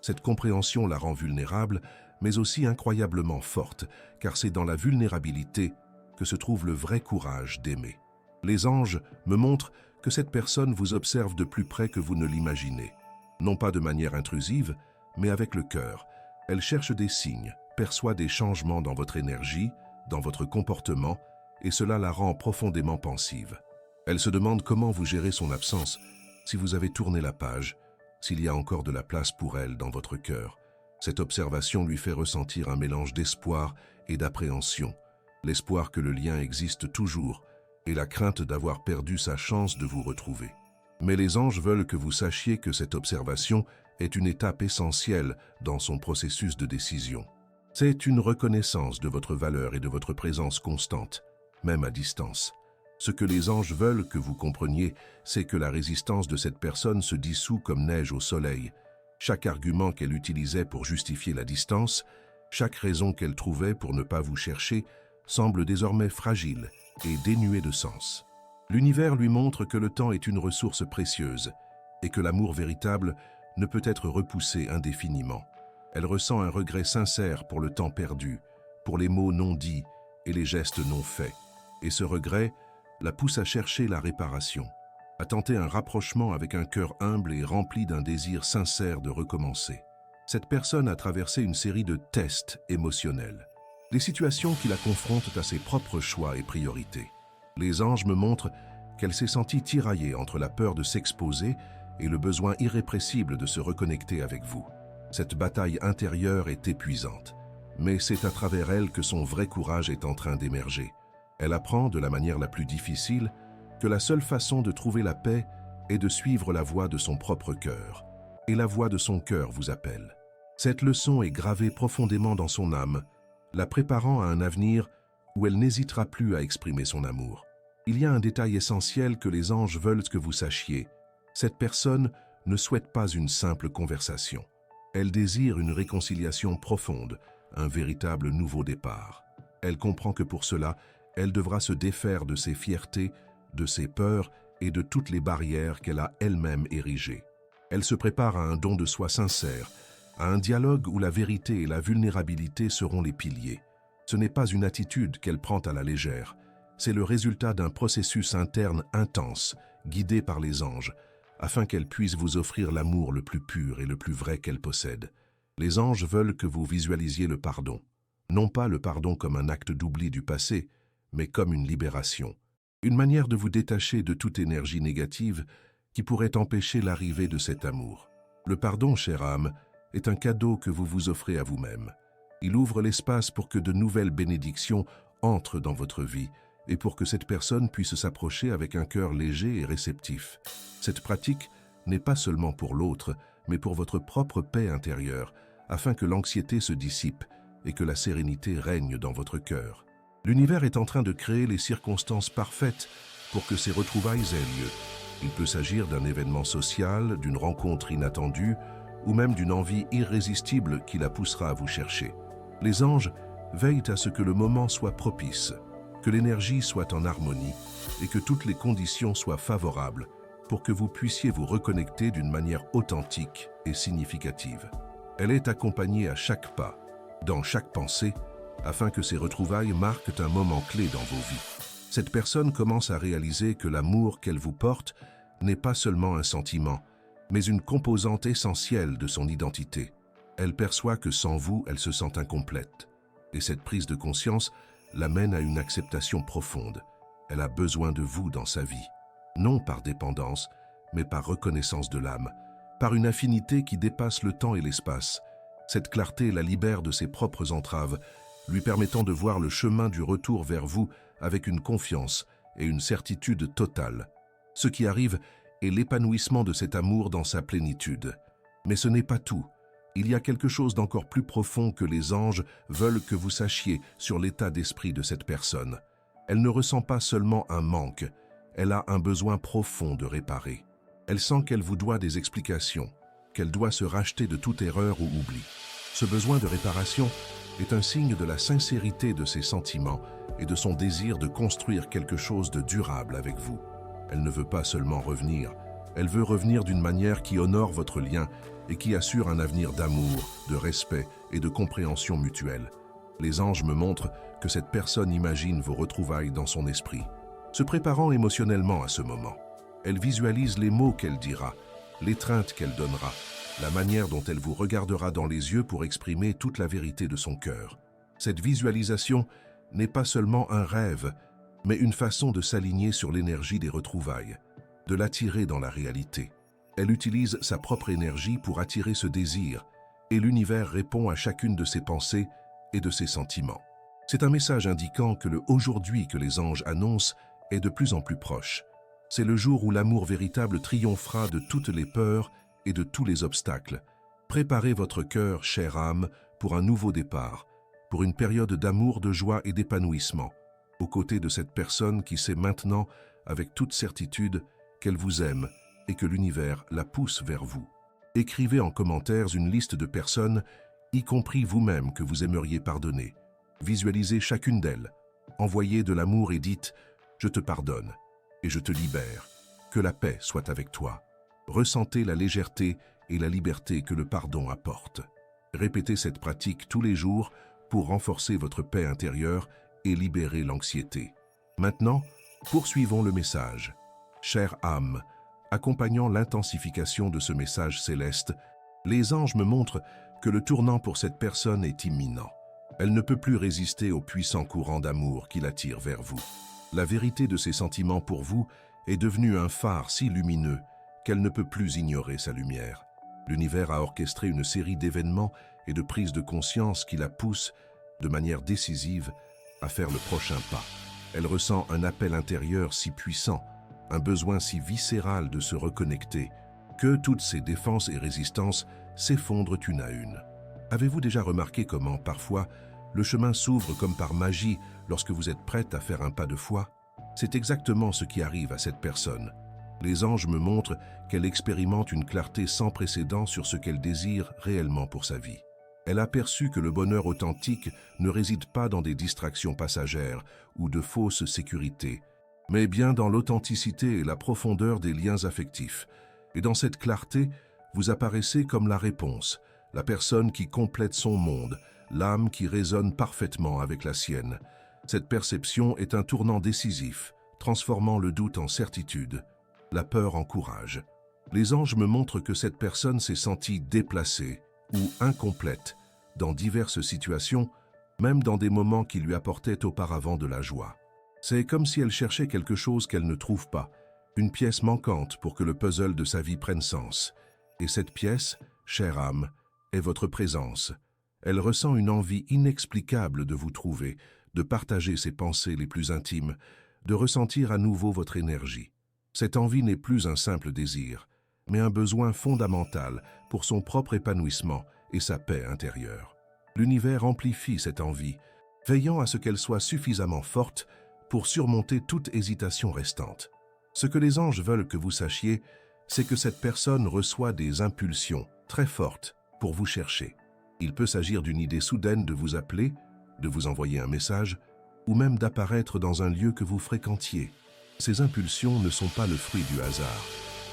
Cette compréhension la rend vulnérable, mais aussi incroyablement forte, car c'est dans la vulnérabilité que se trouve le vrai courage d'aimer. Les anges me montrent que cette personne vous observe de plus près que vous ne l'imaginez. Non pas de manière intrusive, mais avec le cœur. Elle cherche des signes, perçoit des changements dans votre énergie, dans votre comportement, et cela la rend profondément pensive. Elle se demande comment vous gérez son absence, si vous avez tourné la page, s'il y a encore de la place pour elle dans votre cœur. Cette observation lui fait ressentir un mélange d'espoir et d'appréhension. L'espoir que le lien existe toujours et la crainte d'avoir perdu sa chance de vous retrouver. Mais les anges veulent que vous sachiez que cette observation est une étape essentielle dans son processus de décision. C'est une reconnaissance de votre valeur et de votre présence constante, même à distance. Ce que les anges veulent que vous compreniez, c'est que la résistance de cette personne se dissout comme neige au soleil. Chaque argument qu'elle utilisait pour justifier la distance, chaque raison qu'elle trouvait pour ne pas vous chercher, semble désormais fragile et dénué de sens. L'univers lui montre que le temps est une ressource précieuse et que l'amour véritable ne peut être repoussée indéfiniment. Elle ressent un regret sincère pour le temps perdu, pour les mots non dits et les gestes non faits. Et ce regret la pousse à chercher la réparation, à tenter un rapprochement avec un cœur humble et rempli d'un désir sincère de recommencer. Cette personne a traversé une série de tests émotionnels, des situations qui la confrontent à ses propres choix et priorités. Les anges me montrent qu'elle s'est sentie tiraillée entre la peur de s'exposer et le besoin irrépressible de se reconnecter avec vous. Cette bataille intérieure est épuisante, mais c'est à travers elle que son vrai courage est en train d'émerger. Elle apprend de la manière la plus difficile que la seule façon de trouver la paix est de suivre la voie de son propre cœur. Et la voix de son cœur vous appelle. Cette leçon est gravée profondément dans son âme, la préparant à un avenir où elle n'hésitera plus à exprimer son amour. Il y a un détail essentiel que les anges veulent que vous sachiez. Cette personne ne souhaite pas une simple conversation. Elle désire une réconciliation profonde, un véritable nouveau départ. Elle comprend que pour cela, elle devra se défaire de ses fiertés, de ses peurs et de toutes les barrières qu'elle a elle-même érigées. Elle se prépare à un don de soi sincère, à un dialogue où la vérité et la vulnérabilité seront les piliers. Ce n'est pas une attitude qu'elle prend à la légère, c'est le résultat d'un processus interne intense, guidé par les anges, afin qu'elle puisse vous offrir l'amour le plus pur et le plus vrai qu'elle possède. Les anges veulent que vous visualisiez le pardon. Non pas le pardon comme un acte d'oubli du passé, mais comme une libération. Une manière de vous détacher de toute énergie négative qui pourrait empêcher l'arrivée de cet amour. Le pardon, chère âme, est un cadeau que vous vous offrez à vous-même. Il ouvre l'espace pour que de nouvelles bénédictions entrent dans votre vie et pour que cette personne puisse s'approcher avec un cœur léger et réceptif. Cette pratique n'est pas seulement pour l'autre, mais pour votre propre paix intérieure, afin que l'anxiété se dissipe et que la sérénité règne dans votre cœur. L'univers est en train de créer les circonstances parfaites pour que ces retrouvailles aient lieu. Il peut s'agir d'un événement social, d'une rencontre inattendue, ou même d'une envie irrésistible qui la poussera à vous chercher. Les anges veillent à ce que le moment soit propice, que l'énergie soit en harmonie et que toutes les conditions soient favorables pour que vous puissiez vous reconnecter d'une manière authentique et significative. Elle est accompagnée à chaque pas, dans chaque pensée, afin que ces retrouvailles marquent un moment clé dans vos vies. Cette personne commence à réaliser que l'amour qu'elle vous porte n'est pas seulement un sentiment, mais une composante essentielle de son identité. Elle perçoit que sans vous, elle se sent incomplète. Et cette prise de conscience l'amène à une acceptation profonde. Elle a besoin de vous dans sa vie, non par dépendance, mais par reconnaissance de l'âme, par une affinité qui dépasse le temps et l'espace. Cette clarté la libère de ses propres entraves, lui permettant de voir le chemin du retour vers vous avec une confiance et une certitude totale. Ce qui arrive est l'épanouissement de cet amour dans sa plénitude. Mais ce n'est pas tout. Il y a quelque chose d'encore plus profond que les anges veulent que vous sachiez sur l'état d'esprit de cette personne. Elle ne ressent pas seulement un manque, elle a un besoin profond de réparer. Elle sent qu'elle vous doit des explications, qu'elle doit se racheter de toute erreur ou oubli. Ce besoin de réparation est un signe de la sincérité de ses sentiments et de son désir de construire quelque chose de durable avec vous. Elle ne veut pas seulement revenir, elle veut revenir d'une manière qui honore votre lien et qui assure un avenir d'amour, de respect et de compréhension mutuelle. Les anges me montrent que cette personne imagine vos retrouvailles dans son esprit, se préparant émotionnellement à ce moment. Elle visualise les mots qu'elle dira, l'étreinte qu'elle donnera, la manière dont elle vous regardera dans les yeux pour exprimer toute la vérité de son cœur. Cette visualisation n'est pas seulement un rêve, mais une façon de s'aligner sur l'énergie des retrouvailles, de l'attirer dans la réalité. Elle utilise sa propre énergie pour attirer ce désir, et l'univers répond à chacune de ses pensées et de ses sentiments. C'est un message indiquant que le aujourd'hui que les anges annoncent est de plus en plus proche. C'est le jour où l'amour véritable triomphera de toutes les peurs et de tous les obstacles. Préparez votre cœur, chère âme, pour un nouveau départ, pour une période d'amour, de joie et d'épanouissement, aux côtés de cette personne qui sait maintenant, avec toute certitude, qu'elle vous aime et que l'univers la pousse vers vous. Écrivez en commentaire une liste de personnes, y compris vous-même, que vous aimeriez pardonner. Visualisez chacune d'elles. Envoyez de l'amour et dites « Je te pardonne et je te libère. Que la paix soit avec toi. » Ressentez la légèreté et la liberté que le pardon apporte. Répétez cette pratique tous les jours pour renforcer votre paix intérieure et libérer l'anxiété. Maintenant, poursuivons le message. Chère âme, accompagnant l'intensification de ce message céleste, les anges me montrent que le tournant pour cette personne est imminent. Elle ne peut plus résister au puissant courant d'amour qui l'attire vers vous. La vérité de ses sentiments pour vous est devenue un phare si lumineux qu'elle ne peut plus ignorer sa lumière. L'univers a orchestré une série d'événements et de prises de conscience qui la poussent, de manière décisive, à faire le prochain pas. Elle ressent un appel intérieur si puissant, un besoin si viscéral de se reconnecter, que toutes ses défenses et résistances s'effondrent une à une. Avez-vous déjà remarqué comment, parfois, le chemin s'ouvre comme par magie lorsque vous êtes prête à faire un pas de foi? C'est exactement ce qui arrive à cette personne. Les anges me montrent qu'elle expérimente une clarté sans précédent sur ce qu'elle désire réellement pour sa vie. Elle a perçu que le bonheur authentique ne réside pas dans des distractions passagères ou de fausses sécurités, mais bien dans l'authenticité et la profondeur des liens affectifs. Et dans cette clarté, vous apparaissez comme la réponse, la personne qui complète son monde, l'âme qui résonne parfaitement avec la sienne. Cette perception est un tournant décisif, transformant le doute en certitude, la peur en courage. Les anges me montrent que cette personne s'est sentie déplacée ou incomplète dans diverses situations, même dans des moments qui lui apportaient auparavant de la joie. C'est comme si elle cherchait quelque chose qu'elle ne trouve pas, une pièce manquante pour que le puzzle de sa vie prenne sens. Et cette pièce, chère âme, est votre présence. Elle ressent une envie inexplicable de vous trouver, de partager ses pensées les plus intimes, de ressentir à nouveau votre énergie. Cette envie n'est plus un simple désir, mais un besoin fondamental pour son propre épanouissement et sa paix intérieure. L'univers amplifie cette envie, veillant à ce qu'elle soit suffisamment forte pour surmonter toute hésitation restante. Ce que les anges veulent que vous sachiez, c'est que cette personne reçoit des impulsions très fortes pour vous chercher. Il peut s'agir d'une idée soudaine de vous appeler, de vous envoyer un message, ou même d'apparaître dans un lieu que vous fréquentiez. Ces impulsions ne sont pas le fruit du hasard.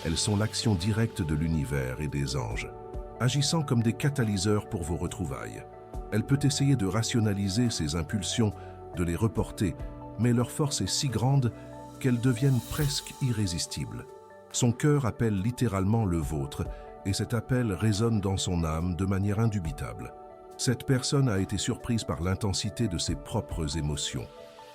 Elles sont l'action directe de l'univers et des anges, agissant comme des catalyseurs pour vos retrouvailles. Elle peut essayer de rationaliser ces impulsions, de les reporter, mais leur force est si grande qu'elles deviennent presque irrésistibles. Son cœur appelle littéralement le vôtre, et cet appel résonne dans son âme de manière indubitable. Cette personne a été surprise par l'intensité de ses propres émotions.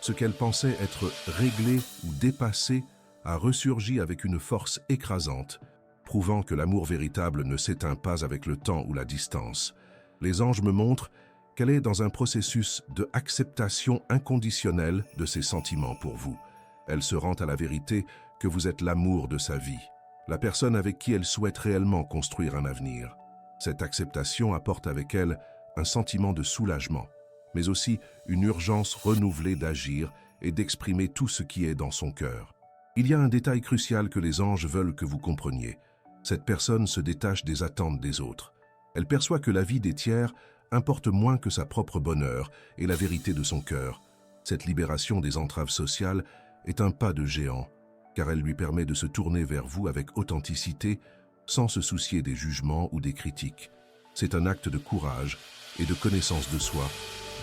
Ce qu'elle pensait être réglé ou dépassé a ressurgi avec une force écrasante, prouvant que l'amour véritable ne s'éteint pas avec le temps ou la distance. Les anges me montrent qu'elle est dans un processus de acceptation inconditionnelle de ses sentiments pour vous. Elle se rend à la vérité que vous êtes l'amour de sa vie, la personne avec qui elle souhaite réellement construire un avenir. Cette acceptation apporte avec elle un sentiment de soulagement, mais aussi une urgence renouvelée d'agir et d'exprimer tout ce qui est dans son cœur. Il y a un détail crucial que les anges veulent que vous compreniez. Cette personne se détache des attentes des autres. Elle perçoit que la vie des tiers importe moins que sa propre bonheur et la vérité de son cœur. Cette libération des entraves sociales est un pas de géant, car elle lui permet de se tourner vers vous avec authenticité, sans se soucier des jugements ou des critiques. C'est un acte de courage et de connaissance de soi,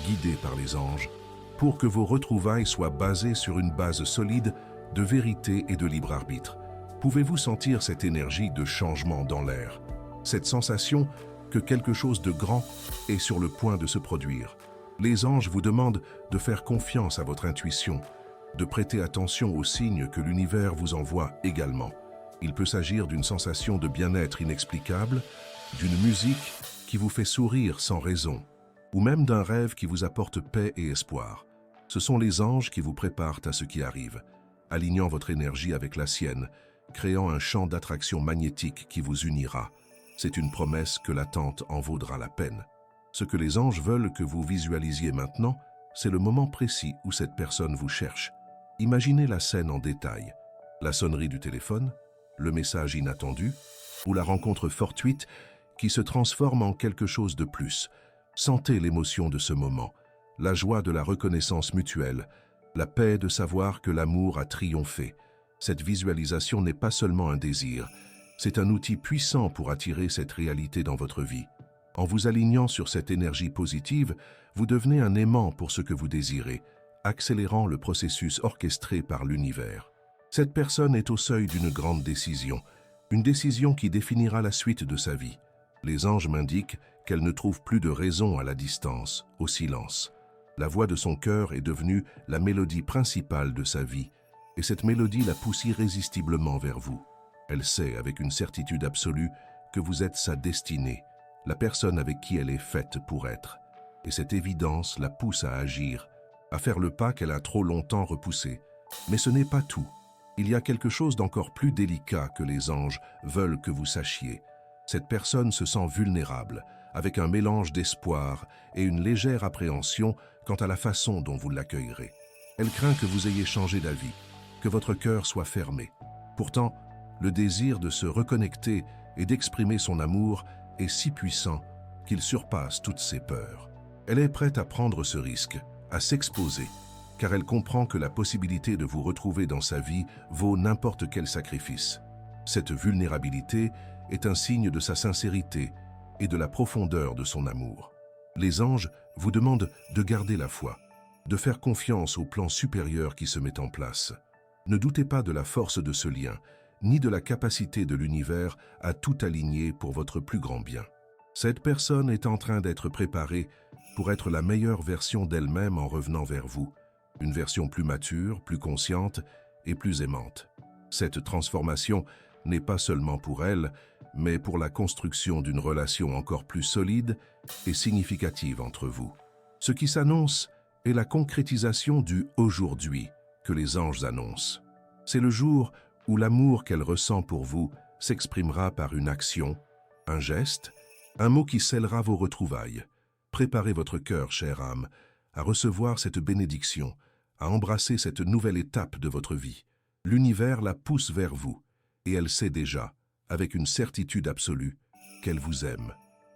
guidé par les anges, pour que vos retrouvailles soient basées sur une base solide de vérité et de libre arbitre. Pouvez-vous sentir cette énergie de changement dans l'air? Cette sensation que quelque chose de grand est sur le point de se produire. Les anges vous demandent de faire confiance à votre intuition, de prêter attention aux signes que l'univers vous envoie également. Il peut s'agir d'une sensation de bien-être inexplicable, d'une musique qui vous fait sourire sans raison, ou même d'un rêve qui vous apporte paix et espoir. Ce sont les anges qui vous préparent à ce qui arrive, alignant votre énergie avec la sienne, créant un champ d'attraction magnétique qui vous unira. C'est une promesse que l'attente en vaudra la peine. Ce que les anges veulent que vous visualisiez maintenant, c'est le moment précis où cette personne vous cherche. Imaginez la scène en détail. La sonnerie du téléphone, le message inattendu, ou la rencontre fortuite qui se transforme en quelque chose de plus. Sentez l'émotion de ce moment, la joie de la reconnaissance mutuelle, la paix de savoir que l'amour a triomphé. Cette visualisation n'est pas seulement un désir, C'est un outil puissant pour attirer cette réalité dans votre vie. En vous alignant sur cette énergie positive, vous devenez un aimant pour ce que vous désirez, accélérant le processus orchestré par l'univers. Cette personne est au seuil d'une grande décision, une décision qui définira la suite de sa vie. Les anges m'indiquent qu'elle ne trouve plus de raison à la distance, au silence. La voix de son cœur est devenue la mélodie principale de sa vie, et cette mélodie la pousse irrésistiblement vers vous. Elle sait avec une certitude absolue que vous êtes sa destinée, la personne avec qui elle est faite pour être. Et cette évidence la pousse à agir, à faire le pas qu'elle a trop longtemps repoussé. Mais ce n'est pas tout. Il y a quelque chose d'encore plus délicat que les anges veulent que vous sachiez. Cette personne se sent vulnérable, avec un mélange d'espoir et une légère appréhension quant à la façon dont vous l'accueillerez. Elle craint que vous ayez changé d'avis, que votre cœur soit fermé. Pourtant, le désir de se reconnecter et d'exprimer son amour est si puissant qu'il surpasse toutes ses peurs. Elle est prête à prendre ce risque, à s'exposer, car elle comprend que la possibilité de vous retrouver dans sa vie vaut n'importe quel sacrifice. Cette vulnérabilité est un signe de sa sincérité et de la profondeur de son amour. Les anges vous demandent de garder la foi, de faire confiance au plan supérieur qui se met en place. Ne doutez pas de la force de ce lien, ni de la capacité de l'univers à tout aligner pour votre plus grand bien. Cette personne est en train d'être préparée pour être la meilleure version d'elle-même en revenant vers vous, une version plus mature, plus consciente et plus aimante. Cette transformation n'est pas seulement pour elle, mais pour la construction d'une relation encore plus solide et significative entre vous. Ce qui s'annonce est la concrétisation du « aujourd'hui » que les anges annoncent. C'est le jour où l'amour qu'elle ressent pour vous s'exprimera par une action, un geste, un mot qui scellera vos retrouvailles. Préparez votre cœur, chère âme, à recevoir cette bénédiction, à embrasser cette nouvelle étape de votre vie. L'univers la pousse vers vous, et elle sait déjà, avec une certitude absolue, qu'elle vous aime.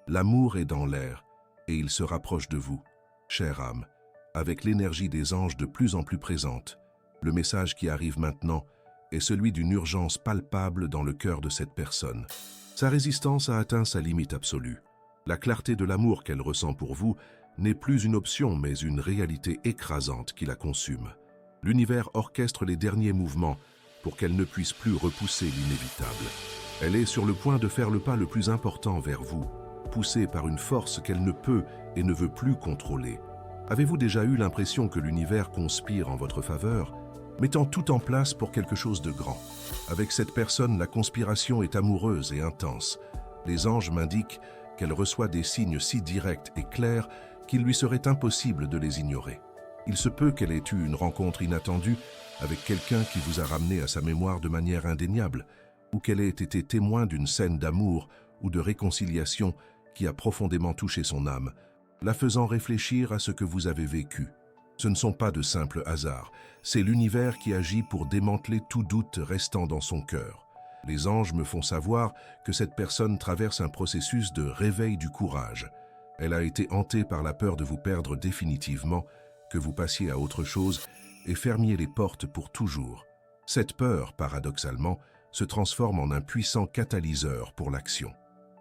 L'amour est dans l'air, et il se rapproche de vous, chère âme, avec l'énergie des anges de plus en plus présente. Le message qui arrive maintenant est celui d'une urgence palpable dans le cœur de cette personne. Sa résistance a atteint sa limite absolue. La clarté de l'amour qu'elle ressent pour vous n'est plus une option, mais une réalité écrasante qui la consume. L'univers orchestre les derniers mouvements pour qu'elle ne puisse plus repousser l'inévitable. Elle est sur le point de faire le pas le plus important vers vous, poussée par une force qu'elle ne peut et ne veut plus contrôler. Avez-vous déjà eu l'impression que l'univers conspire en votre faveur, mettant tout en place pour quelque chose de grand? Avec cette personne, la conspiration est amoureuse et intense. Les anges m'indiquent qu'elle reçoit des signes si directs et clairs qu'il lui serait impossible de les ignorer. Il se peut qu'elle ait eu une rencontre inattendue avec quelqu'un qui vous a ramené à sa mémoire de manière indéniable, ou qu'elle ait été témoin d'une scène d'amour ou de réconciliation qui a profondément touché son âme, la faisant réfléchir à ce que vous avez vécu. Ce ne sont pas de simples hasards, c'est l'univers qui agit pour démanteler tout doute restant dans son cœur. Les anges me font savoir que cette personne traverse un processus de réveil du courage. Elle a été hantée par la peur de vous perdre définitivement, que vous passiez à autre chose et fermiez les portes pour toujours. Cette peur, paradoxalement, se transforme en un puissant catalyseur pour l'action.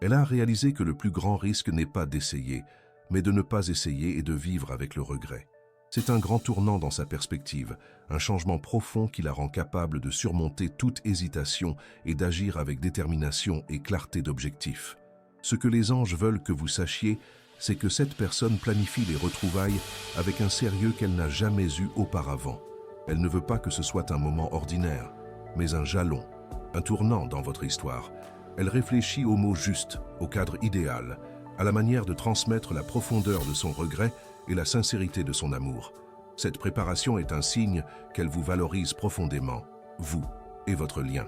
Elle a réalisé que le plus grand risque n'est pas d'essayer, mais de ne pas essayer et de vivre avec le regret. C'est un grand tournant dans sa perspective, un changement profond qui la rend capable de surmonter toute hésitation et d'agir avec détermination et clarté d'objectif. Ce que les anges veulent que vous sachiez, c'est que cette personne planifie les retrouvailles avec un sérieux qu'elle n'a jamais eu auparavant. Elle ne veut pas que ce soit un moment ordinaire, mais un jalon, un tournant dans votre histoire. Elle réfléchit au mot juste, au cadre idéal, à la manière de transmettre la profondeur de son regret et la sincérité de son amour. Cette préparation est un signe qu'elle vous valorise profondément, vous et votre lien,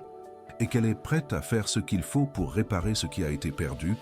et qu'elle est prête à faire ce qu'il faut pour réparer ce qui a été perdu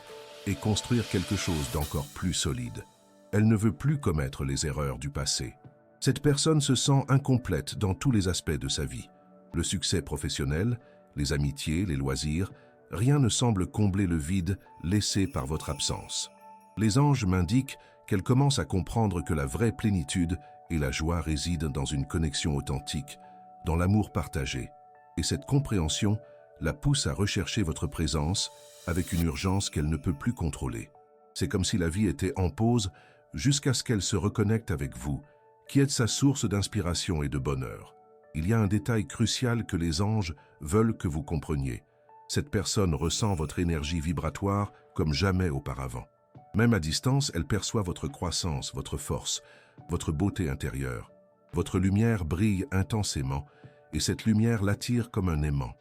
et construire quelque chose d'encore plus solide. Elle ne veut plus commettre les erreurs du passé. Cette personne se sent incomplète dans tous les aspects de sa vie. Le succès professionnel, les amitiés, les loisirs, rien ne semble combler le vide laissé par votre absence. Les anges m'indiquent qu'elle commence à comprendre que la vraie plénitude et la joie résident dans une connexion authentique, dans l'amour partagé. Et cette compréhension la pousse à rechercher votre présence avec une urgence qu'elle ne peut plus contrôler. C'est comme si la vie était en pause jusqu'à ce qu'elle se reconnecte avec vous, qui êtes sa source d'inspiration et de bonheur. Il y a un détail crucial que les anges veulent que vous compreniez. Cette personne ressent votre énergie vibratoire comme jamais auparavant. Même à distance, elle perçoit votre croissance, votre force, votre beauté intérieure. Votre lumière brille intensément et cette lumière l'attire comme un aimant.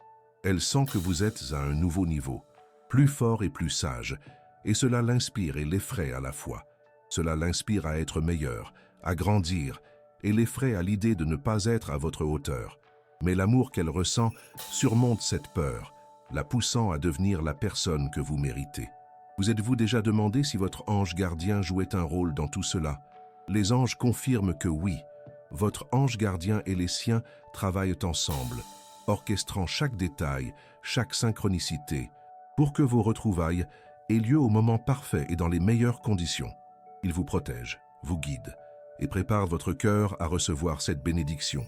Elle sent que vous êtes à un nouveau niveau, plus fort et plus sage, et cela l'inspire et l'effraie à la fois. Cela l'inspire à être meilleur, à grandir, et l'effraie à l'idée de ne pas être à votre hauteur. Mais l'amour qu'elle ressent surmonte cette peur, la poussant à devenir la personne que vous méritez. Vous êtes-vous déjà demandé si votre ange gardien jouait un rôle dans tout cela? Les anges confirment que oui, votre ange gardien et les siens travaillent ensemble, orchestrant chaque détail, chaque synchronicité, pour que vos retrouvailles aient lieu au moment parfait et dans les meilleures conditions. Ils vous protègent, vous guident, et préparent votre cœur à recevoir cette bénédiction.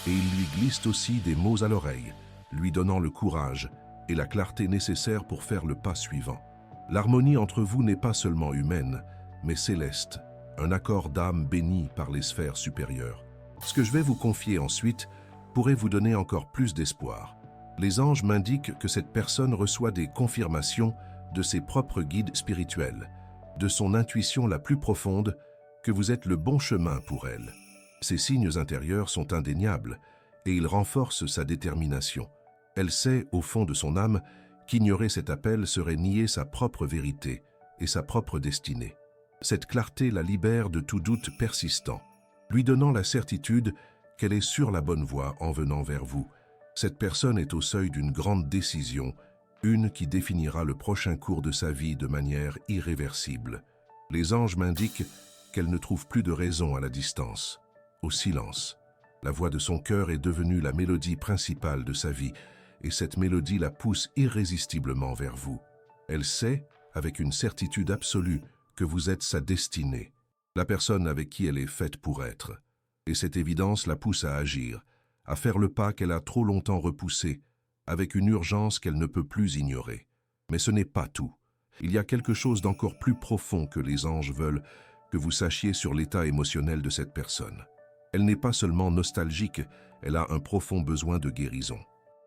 Et ils lui glissent aussi des mots à l'oreille, lui donnant le courage et la clarté nécessaires pour faire le pas suivant. L'harmonie entre vous n'est pas seulement humaine, mais céleste, un accord d'âme béni par les sphères supérieures. Ce que je vais vous confier ensuite pourrait vous donner encore plus d'espoir. Les anges m'indiquent que cette personne reçoit des confirmations de ses propres guides spirituels, de son intuition la plus profonde, que vous êtes le bon chemin pour elle. Ces signes intérieurs sont indéniables et ils renforcent sa détermination. Elle sait, au fond de son âme, qu'ignorer cet appel serait nier sa propre vérité et sa propre destinée. Cette clarté la libère de tout doute persistant, lui donnant la certitude qu'elle est sur la bonne voie en venant vers vous. Cette personne est au seuil d'une grande décision, une qui définira le prochain cours de sa vie de manière irréversible. Les anges m'indiquent qu'elle ne trouve plus de raison à la distance, au silence. La voix de son cœur est devenue la mélodie principale de sa vie, et cette mélodie la pousse irrésistiblement vers vous. Elle sait, avec une certitude absolue, que vous êtes sa destinée, la personne avec qui elle est faite pour être. Et cette évidence la pousse à agir, à faire le pas qu'elle a trop longtemps repoussé, avec une urgence qu'elle ne peut plus ignorer. Mais ce n'est pas tout. Il y a quelque chose d'encore plus profond que les anges veulent que vous sachiez sur l'état émotionnel de cette personne. Elle n'est pas seulement nostalgique, elle a un profond besoin de guérison.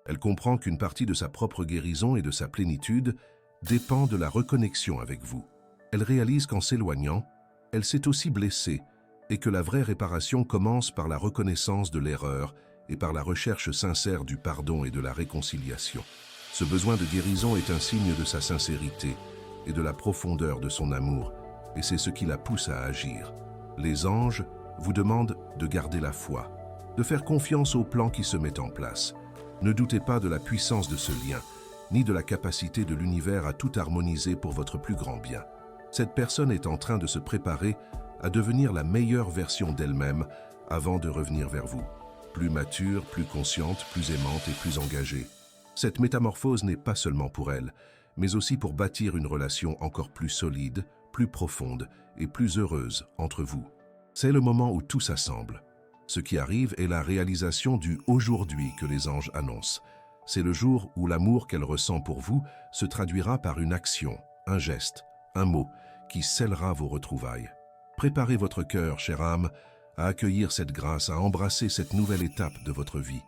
Elle comprend qu'une partie de sa propre guérison et de sa plénitude dépend de la reconnexion avec vous. Elle réalise qu'en s'éloignant, elle s'est aussi blessée et que la vraie réparation commence par la reconnaissance de l'erreur et par la recherche sincère du pardon et de la réconciliation. Ce besoin de guérison est un signe de sa sincérité et de la profondeur de son amour, et c'est ce qui la pousse à agir. Les anges vous demandent de garder la foi, de faire confiance au plan qui se met en place. Ne doutez pas de la puissance de ce lien, ni de la capacité de l'univers à tout harmoniser pour votre plus grand bien. Cette personne est en train de se préparer à devenir la meilleure version d'elle-même avant de revenir vers vous. Plus mature, plus consciente, plus aimante et plus engagée. Cette métamorphose n'est pas seulement pour elle, mais aussi pour bâtir une relation encore plus solide, plus profonde et plus heureuse entre vous. C'est le moment où tout s'assemble. Ce qui arrive est la réalisation du « aujourd'hui » que les anges annoncent. C'est le jour où l'amour qu'elle ressent pour vous se traduira par une action, un geste, un mot qui scellera vos retrouvailles. Préparez votre cœur, chère âme, à accueillir cette grâce, à embrasser cette nouvelle étape de votre vie.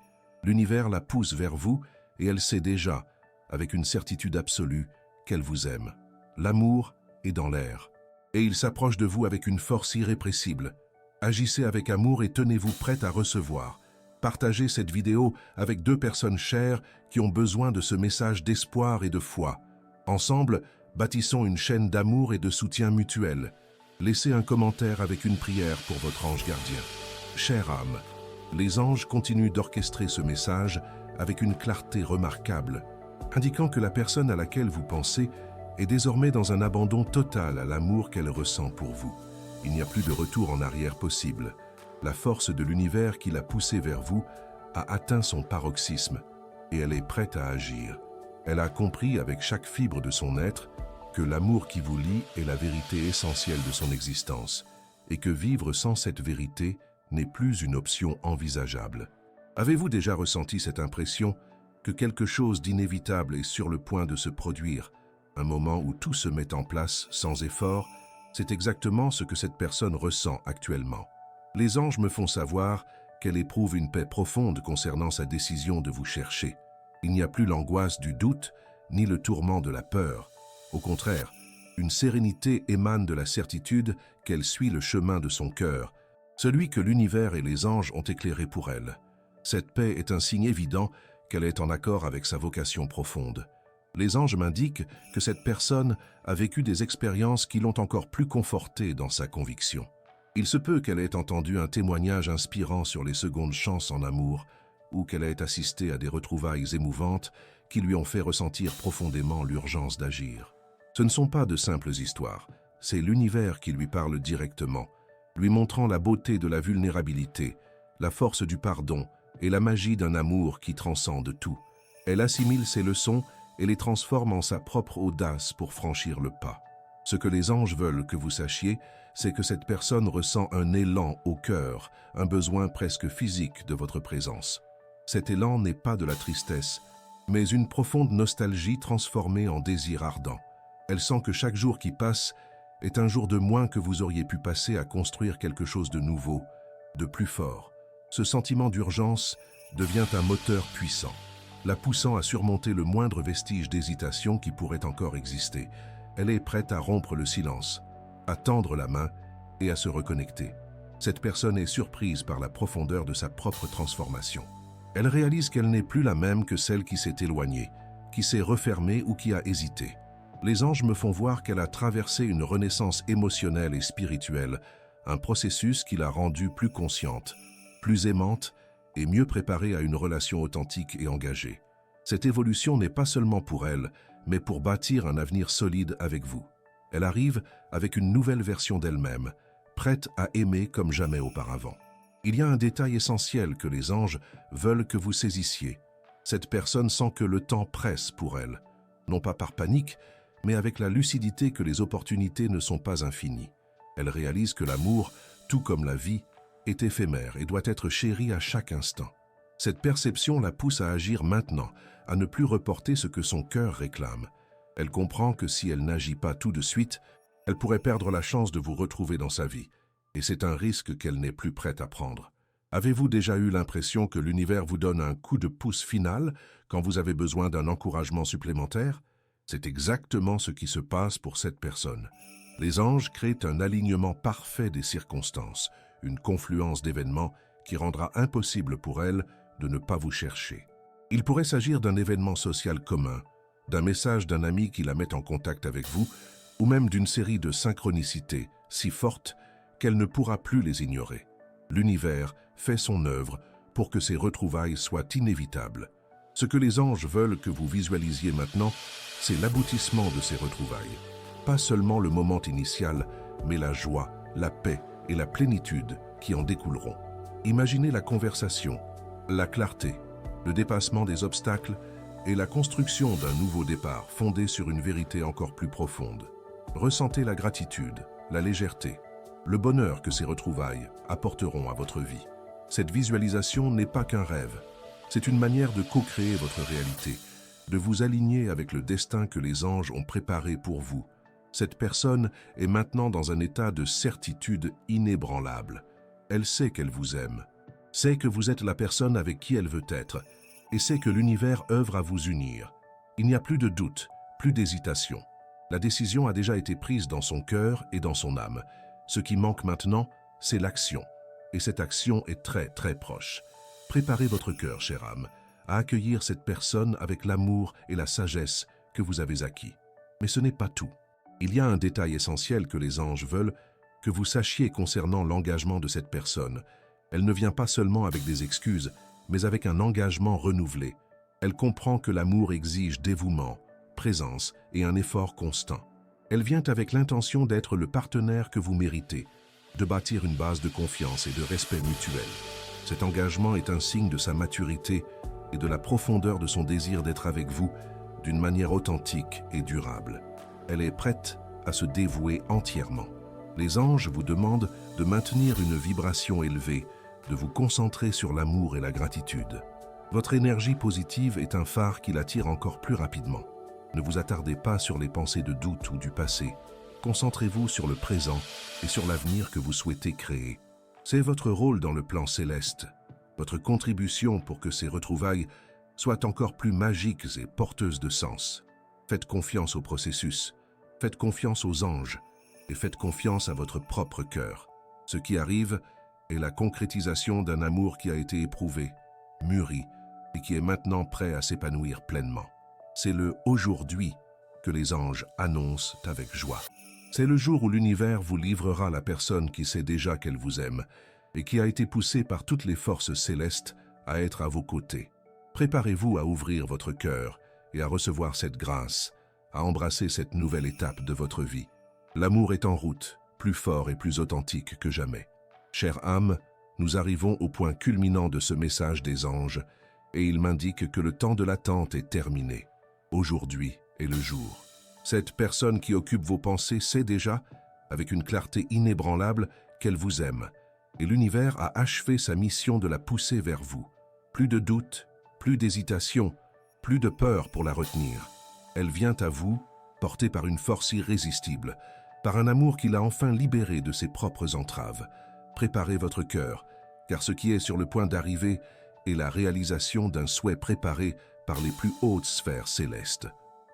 L'univers la pousse vers vous et elle sait déjà, avec une certitude absolue, qu'elle vous aime. L'amour est dans l'air et il s'approche de vous avec une force irrépressible. Agissez avec amour et tenez-vous prête à recevoir. Partagez cette vidéo avec 2 personnes chères qui ont besoin de ce message d'espoir et de foi. Ensemble, bâtissons une chaîne d'amour et de soutien mutuel. Laissez un commentaire avec une prière pour votre ange gardien. Chère âme, les anges continuent d'orchestrer ce message avec une clarté remarquable, indiquant que la personne à laquelle vous pensez est désormais dans un abandon total à l'amour qu'elle ressent pour vous. Il n'y a plus de retour en arrière possible. La force de l'univers qui l'a poussée vers vous a atteint son paroxysme et elle est prête à agir. Elle a compris avec chaque fibre de son être que l'amour qui vous lie est la vérité essentielle de son existence et que vivre sans cette vérité n'est plus une option envisageable. Avez-vous déjà ressenti cette impression que quelque chose d'inévitable est sur le point de se produire, un moment où tout se met en place sans effort. C'est exactement ce que cette personne ressent actuellement. Les anges me font savoir qu'elle éprouve une paix profonde concernant sa décision de vous chercher. Il n'y a plus l'angoisse du doute, ni le tourment de la peur. Au contraire, une sérénité émane de la certitude qu'elle suit le chemin de son cœur, celui que l'univers et les anges ont éclairé pour elle. Cette paix est un signe évident qu'elle est en accord avec sa vocation profonde. Les anges m'indiquent que cette personne a vécu des expériences qui l'ont encore plus confortée dans sa conviction. Il se peut qu'elle ait entendu un témoignage inspirant sur les secondes chances en amour, ou qu'elle ait assisté à des retrouvailles émouvantes qui lui ont fait ressentir profondément l'urgence d'agir. Ce ne sont pas de simples histoires, c'est l'univers qui lui parle directement, lui montrant la beauté de la vulnérabilité, la force du pardon et la magie d'un amour qui transcende tout. Elle assimile ces leçons et les transforme en sa propre audace pour franchir le pas. Ce que les anges veulent que vous sachiez, c'est que cette personne ressent un élan au cœur, un besoin presque physique de votre présence. Cet élan n'est pas de la tristesse, mais une profonde nostalgie transformée en désir ardent. Elle sent que chaque jour qui passe est un jour de moins que vous auriez pu passer à construire quelque chose de nouveau, de plus fort. Ce sentiment d'urgence devient un moteur puissant, la poussant à surmonter le moindre vestige d'hésitation qui pourrait encore exister. Elle est prête à rompre le silence, à tendre la main et à se reconnecter. Cette personne est surprise par la profondeur de sa propre transformation. Elle réalise qu'elle n'est plus la même que celle qui s'est éloignée, qui s'est refermée ou qui a hésité. Les anges me font voir qu'elle a traversé une renaissance émotionnelle et spirituelle, un processus qui l'a rendue plus consciente, plus aimante et mieux préparée à une relation authentique et engagée. Cette évolution n'est pas seulement pour elle, mais pour bâtir un avenir solide avec vous. Elle arrive avec une nouvelle version d'elle-même, prête à aimer comme jamais auparavant. Il y a un détail essentiel que les anges veulent que vous saisissiez. Cette personne sent que le temps presse pour elle, non pas par panique, mais avec la lucidité que les opportunités ne sont pas infinies. Elle réalise que l'amour, tout comme la vie, est éphémère et doit être chéri à chaque instant. Cette perception la pousse à agir maintenant, à ne plus reporter ce que son cœur réclame. Elle comprend que si elle n'agit pas tout de suite, elle pourrait perdre la chance de vous retrouver dans sa vie, et c'est un risque qu'elle n'est plus prête à prendre. Avez-vous déjà eu l'impression que l'univers vous donne un coup de pouce final quand vous avez besoin d'un encouragement supplémentaire? C'est exactement ce qui se passe pour cette personne. Les anges créent un alignement parfait des circonstances, une confluence d'événements qui rendra impossible pour elle de ne pas vous chercher. Il pourrait s'agir d'un événement social commun, d'un message d'un ami qui la met en contact avec vous, ou même d'une série de synchronicités si fortes qu'elle ne pourra plus les ignorer. L'univers fait son œuvre pour que ces retrouvailles soient inévitables. Ce que les anges veulent que vous visualisiez maintenant, c'est l'aboutissement de ces retrouvailles. Pas seulement le moment initial, mais la joie, la paix et la plénitude qui en découleront. Imaginez la conversation, la clarté, le dépassement des obstacles et la construction d'un nouveau départ fondé sur une vérité encore plus profonde. Ressentez la gratitude, la légèreté, le bonheur que ces retrouvailles apporteront à votre vie. Cette visualisation n'est pas qu'un rêve, c'est une manière de co-créer votre réalité, de vous aligner avec le destin que les anges ont préparé pour vous. Cette personne est maintenant dans un état de certitude inébranlable. Elle sait qu'elle vous aime, sait que vous êtes la personne avec qui elle veut être, et sait que l'univers œuvre à vous unir. Il n'y a plus de doute, plus d'hésitation. La décision a déjà été prise dans son cœur et dans son âme. Ce qui manque maintenant, c'est l'action. Et cette action est très, très proche. Préparez votre cœur, chère âme, à accueillir cette personne avec l'amour et la sagesse que vous avez acquis. Mais ce n'est pas tout. Il y a un détail essentiel que les anges veulent que vous sachiez concernant l'engagement de cette personne. Elle ne vient pas seulement avec des excuses, mais avec un engagement renouvelé. Elle comprend que l'amour exige dévouement, présence et un effort constant. Elle vient avec l'intention d'être le partenaire que vous méritez, de bâtir une base de confiance et de respect mutuel. Cet engagement est un signe de sa maturité et de la profondeur de son désir d'être avec vous d'une manière authentique et durable. Elle est prête à se dévouer entièrement. Les anges vous demandent de maintenir une vibration élevée, de vous concentrer sur l'amour et la gratitude. Votre énergie positive est un phare qui l'attire encore plus rapidement. Ne vous attardez pas sur les pensées de doute ou du passé. Concentrez-vous sur le présent et sur l'avenir que vous souhaitez créer. C'est votre rôle dans le plan céleste, votre contribution pour que ces retrouvailles soient encore plus magiques et porteuses de sens. Faites confiance au processus, faites confiance aux anges et faites confiance à votre propre cœur. Ce qui arrive est la concrétisation d'un amour qui a été éprouvé, mûri et qui est maintenant prêt à s'épanouir pleinement. C'est le « aujourd'hui » que les anges annoncent avec joie. C'est le jour où l'univers vous livrera la personne qui sait déjà qu'elle vous aime et qui a été poussée par toutes les forces célestes à être à vos côtés. Préparez-vous à ouvrir votre cœur et à recevoir cette grâce, à embrasser cette nouvelle étape de votre vie. L'amour est en route, plus fort et plus authentique que jamais. Chère âme, nous arrivons au point culminant de ce message des anges et il m'indique que le temps de l'attente est terminé. Aujourd'hui est le jour. Cette personne qui occupe vos pensées sait déjà, avec une clarté inébranlable, qu'elle vous aime, et l'univers a achevé sa mission de la pousser vers vous. Plus de doute, plus d'hésitation, plus de peur pour la retenir. Elle vient à vous, portée par une force irrésistible, par un amour qui l'a enfin libérée de ses propres entraves. Préparez votre cœur, car ce qui est sur le point d'arriver est la réalisation d'un souhait préparé par les plus hautes sphères célestes.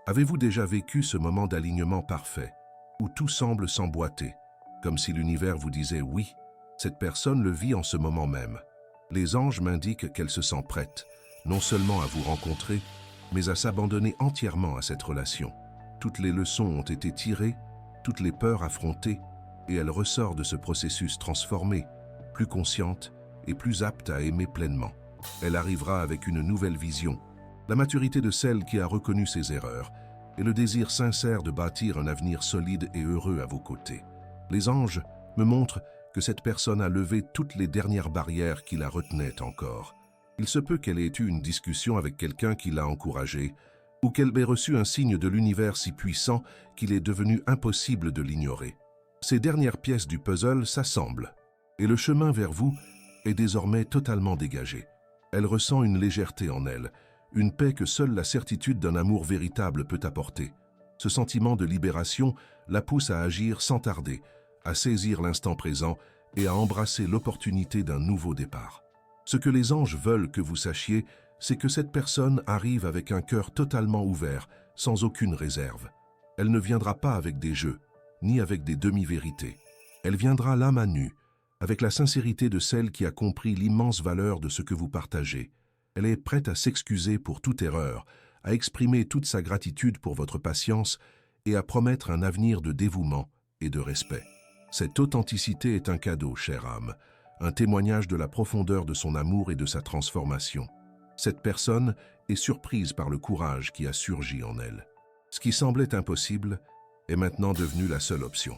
Avez-vous déjà vécu ce moment d'alignement parfait, où tout semble s'emboîter, comme si l'univers vous disait « oui », cette personne le vit en ce moment même. Les anges m'indiquent qu'elle se sent prête, non seulement à vous rencontrer, mais à s'abandonner entièrement à cette relation. Toutes les leçons ont été tirées, toutes les peurs affrontées, et elle ressort de ce processus transformée, plus consciente et plus apte à aimer pleinement. Elle arrivera avec une nouvelle vision, la maturité de celle qui a reconnu ses erreurs et le désir sincère de bâtir un avenir solide et heureux à vos côtés. Les anges me montrent que cette personne a levé toutes les dernières barrières qui la retenaient encore. Il se peut qu'elle ait eu une discussion avec quelqu'un qui l'a encouragée ou qu'elle ait reçu un signe de l'univers si puissant qu'il est devenu impossible de l'ignorer. Ces dernières pièces du puzzle s'assemblent et le chemin vers vous est désormais totalement dégagé. Elle ressent une légèreté en elle, une paix que seule la certitude d'un amour véritable peut apporter. Ce sentiment de libération la pousse à agir sans tarder, à saisir l'instant présent et à embrasser l'opportunité d'un nouveau départ. Ce que les anges veulent que vous sachiez, c'est que cette personne arrive avec un cœur totalement ouvert, sans aucune réserve. Elle ne viendra pas avec des jeux, ni avec des demi-vérités. Elle viendra l'âme à nu, avec la sincérité de celle qui a compris l'immense valeur de ce que vous partagez. Elle est prête à s'excuser pour toute erreur, à exprimer toute sa gratitude pour votre patience et à promettre un avenir de dévouement et de respect. Cette authenticité est un cadeau, chère âme, un témoignage de la profondeur de son amour et de sa transformation. Cette personne est surprise par le courage qui a surgi en elle. Ce qui semblait impossible est maintenant devenu la seule option.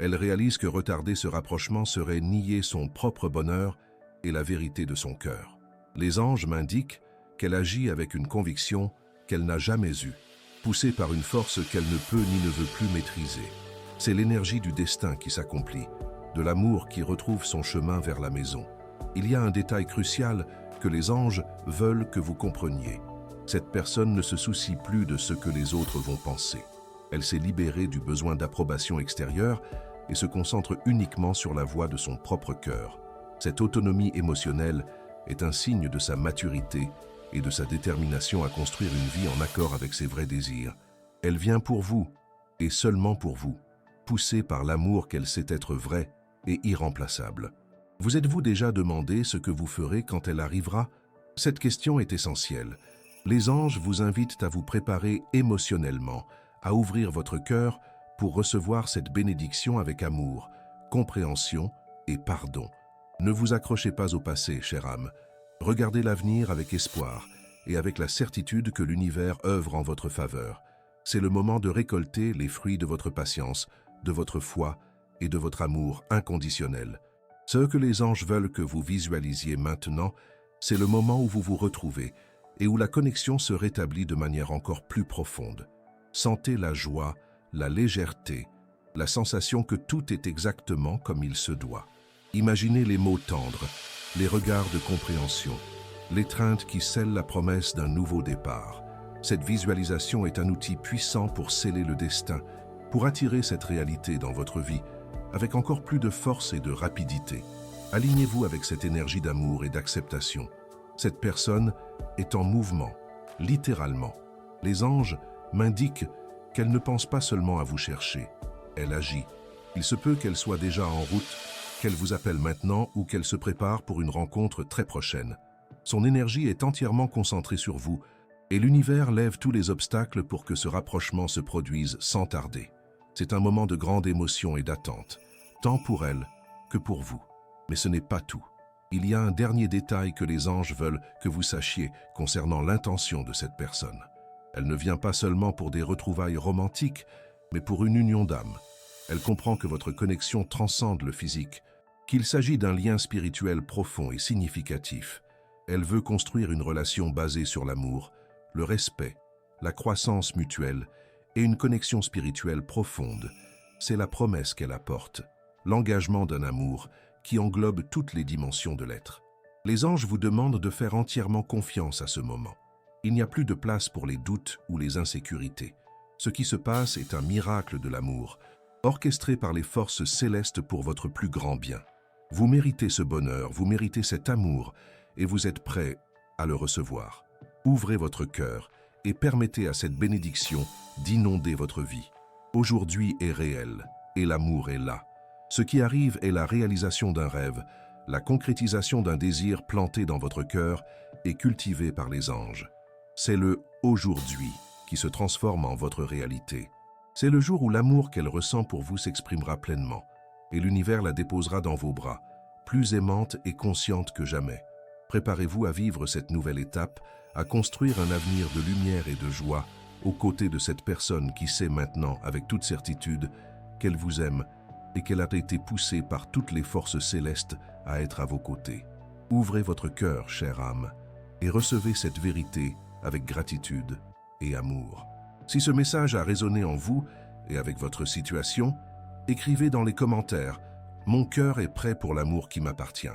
Elle réalise que retarder ce rapprochement serait nier son propre bonheur et la vérité de son cœur. Les anges m'indiquent qu'elle agit avec une conviction qu'elle n'a jamais eue, poussée par une force qu'elle ne peut ni ne veut plus maîtriser. C'est l'énergie du destin qui s'accomplit, de l'amour qui retrouve son chemin vers la maison. Il y a un détail crucial que les anges veulent que vous compreniez. Cette personne ne se soucie plus de ce que les autres vont penser. Elle s'est libérée du besoin d'approbation extérieure et se concentre uniquement sur la voix de son propre cœur. Cette autonomie émotionnelle est un signe de sa maturité et de sa détermination à construire une vie en accord avec ses vrais désirs. Elle vient pour vous, et seulement pour vous, poussée par l'amour qu'elle sait être vraie et irremplaçable. Vous êtes-vous déjà demandé ce que vous ferez quand elle arrivera? Cette question est essentielle. Les anges vous invitent à vous préparer émotionnellement, à ouvrir votre cœur pour recevoir cette bénédiction avec amour, compréhension et pardon. Ne vous accrochez pas au passé, chère âme. Regardez l'avenir avec espoir et avec la certitude que l'univers œuvre en votre faveur. C'est le moment de récolter les fruits de votre patience, de votre foi et de votre amour inconditionnel. Ce que les anges veulent que vous visualisiez maintenant, c'est le moment où vous vous retrouvez et où la connexion se rétablit de manière encore plus profonde. Sentez la joie, la légèreté, la sensation que tout est exactement comme il se doit. Imaginez les mots tendres, les regards de compréhension l'étreinte qui scelle la promesse d'un nouveau départ. Cette visualisation est un outil puissant pour sceller le destin, pour attirer cette réalité dans votre vie, avec encore plus de force et de rapidité. Alignez-vous avec cette énergie d'amour et d'acceptation. Cette personne est en mouvement, littéralement. Les anges m'indiquent qu'elle ne pense pas seulement à vous chercher, elle agit. Il se peut qu'elle soit déjà en route, qu'elle vous appelle maintenant ou qu'elle se prépare pour une rencontre très prochaine. Son énergie est entièrement concentrée sur vous et l'univers lève tous les obstacles pour que ce rapprochement se produise sans tarder. C'est un moment de grande émotion et d'attente, tant pour elle que pour vous. Mais ce n'est pas tout. Il y a un dernier détail que les anges veulent que vous sachiez concernant l'intention de cette personne. Elle ne vient pas seulement pour des retrouvailles romantiques, mais pour une union d'âme. Elle comprend que votre connexion transcende le physique, qu'il s'agit d'un lien spirituel profond et significatif. Elle veut construire une relation basée sur l'amour, le respect, la croissance mutuelle et une connexion spirituelle profonde. C'est la promesse qu'elle apporte, l'engagement d'un amour qui englobe toutes les dimensions de l'être. Les anges vous demandent de faire entièrement confiance à ce moment. Il n'y a plus de place pour les doutes ou les insécurités. Ce qui se passe est un miracle de l'amour, orchestré par les forces célestes pour votre plus grand bien. Vous méritez ce bonheur, vous méritez cet amour, et vous êtes prêt à le recevoir. Ouvrez votre cœur et permettez à cette bénédiction d'inonder votre vie. Aujourd'hui est réel, et l'amour est là. Ce qui arrive est la réalisation d'un rêve, la concrétisation d'un désir planté dans votre cœur et cultivé par les anges. C'est le « aujourd'hui » qui se transforme en votre réalité. C'est le jour où l'amour qu'elle ressent pour vous s'exprimera pleinement, et l'univers la déposera dans vos bras, plus aimante et consciente que jamais. Préparez-vous à vivre cette nouvelle étape, à construire un avenir de lumière et de joie, aux côtés de cette personne qui sait maintenant, avec toute certitude, qu'elle vous aime et qu'elle a été poussée par toutes les forces célestes à être à vos côtés. Ouvrez votre cœur, chère âme, et recevez cette vérité avec gratitude et amour. Si ce message a résonné en vous et avec votre situation, écrivez dans les commentaires « Mon cœur est prêt pour l'amour qui m'appartient ».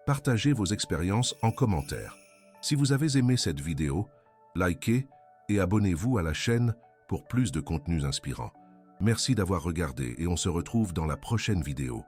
Partagez vos expériences en commentaire. Si vous avez aimé cette vidéo, likez et abonnez-vous à la chaîne pour plus de contenus inspirants. Merci d'avoir regardé et on se retrouve dans la prochaine vidéo.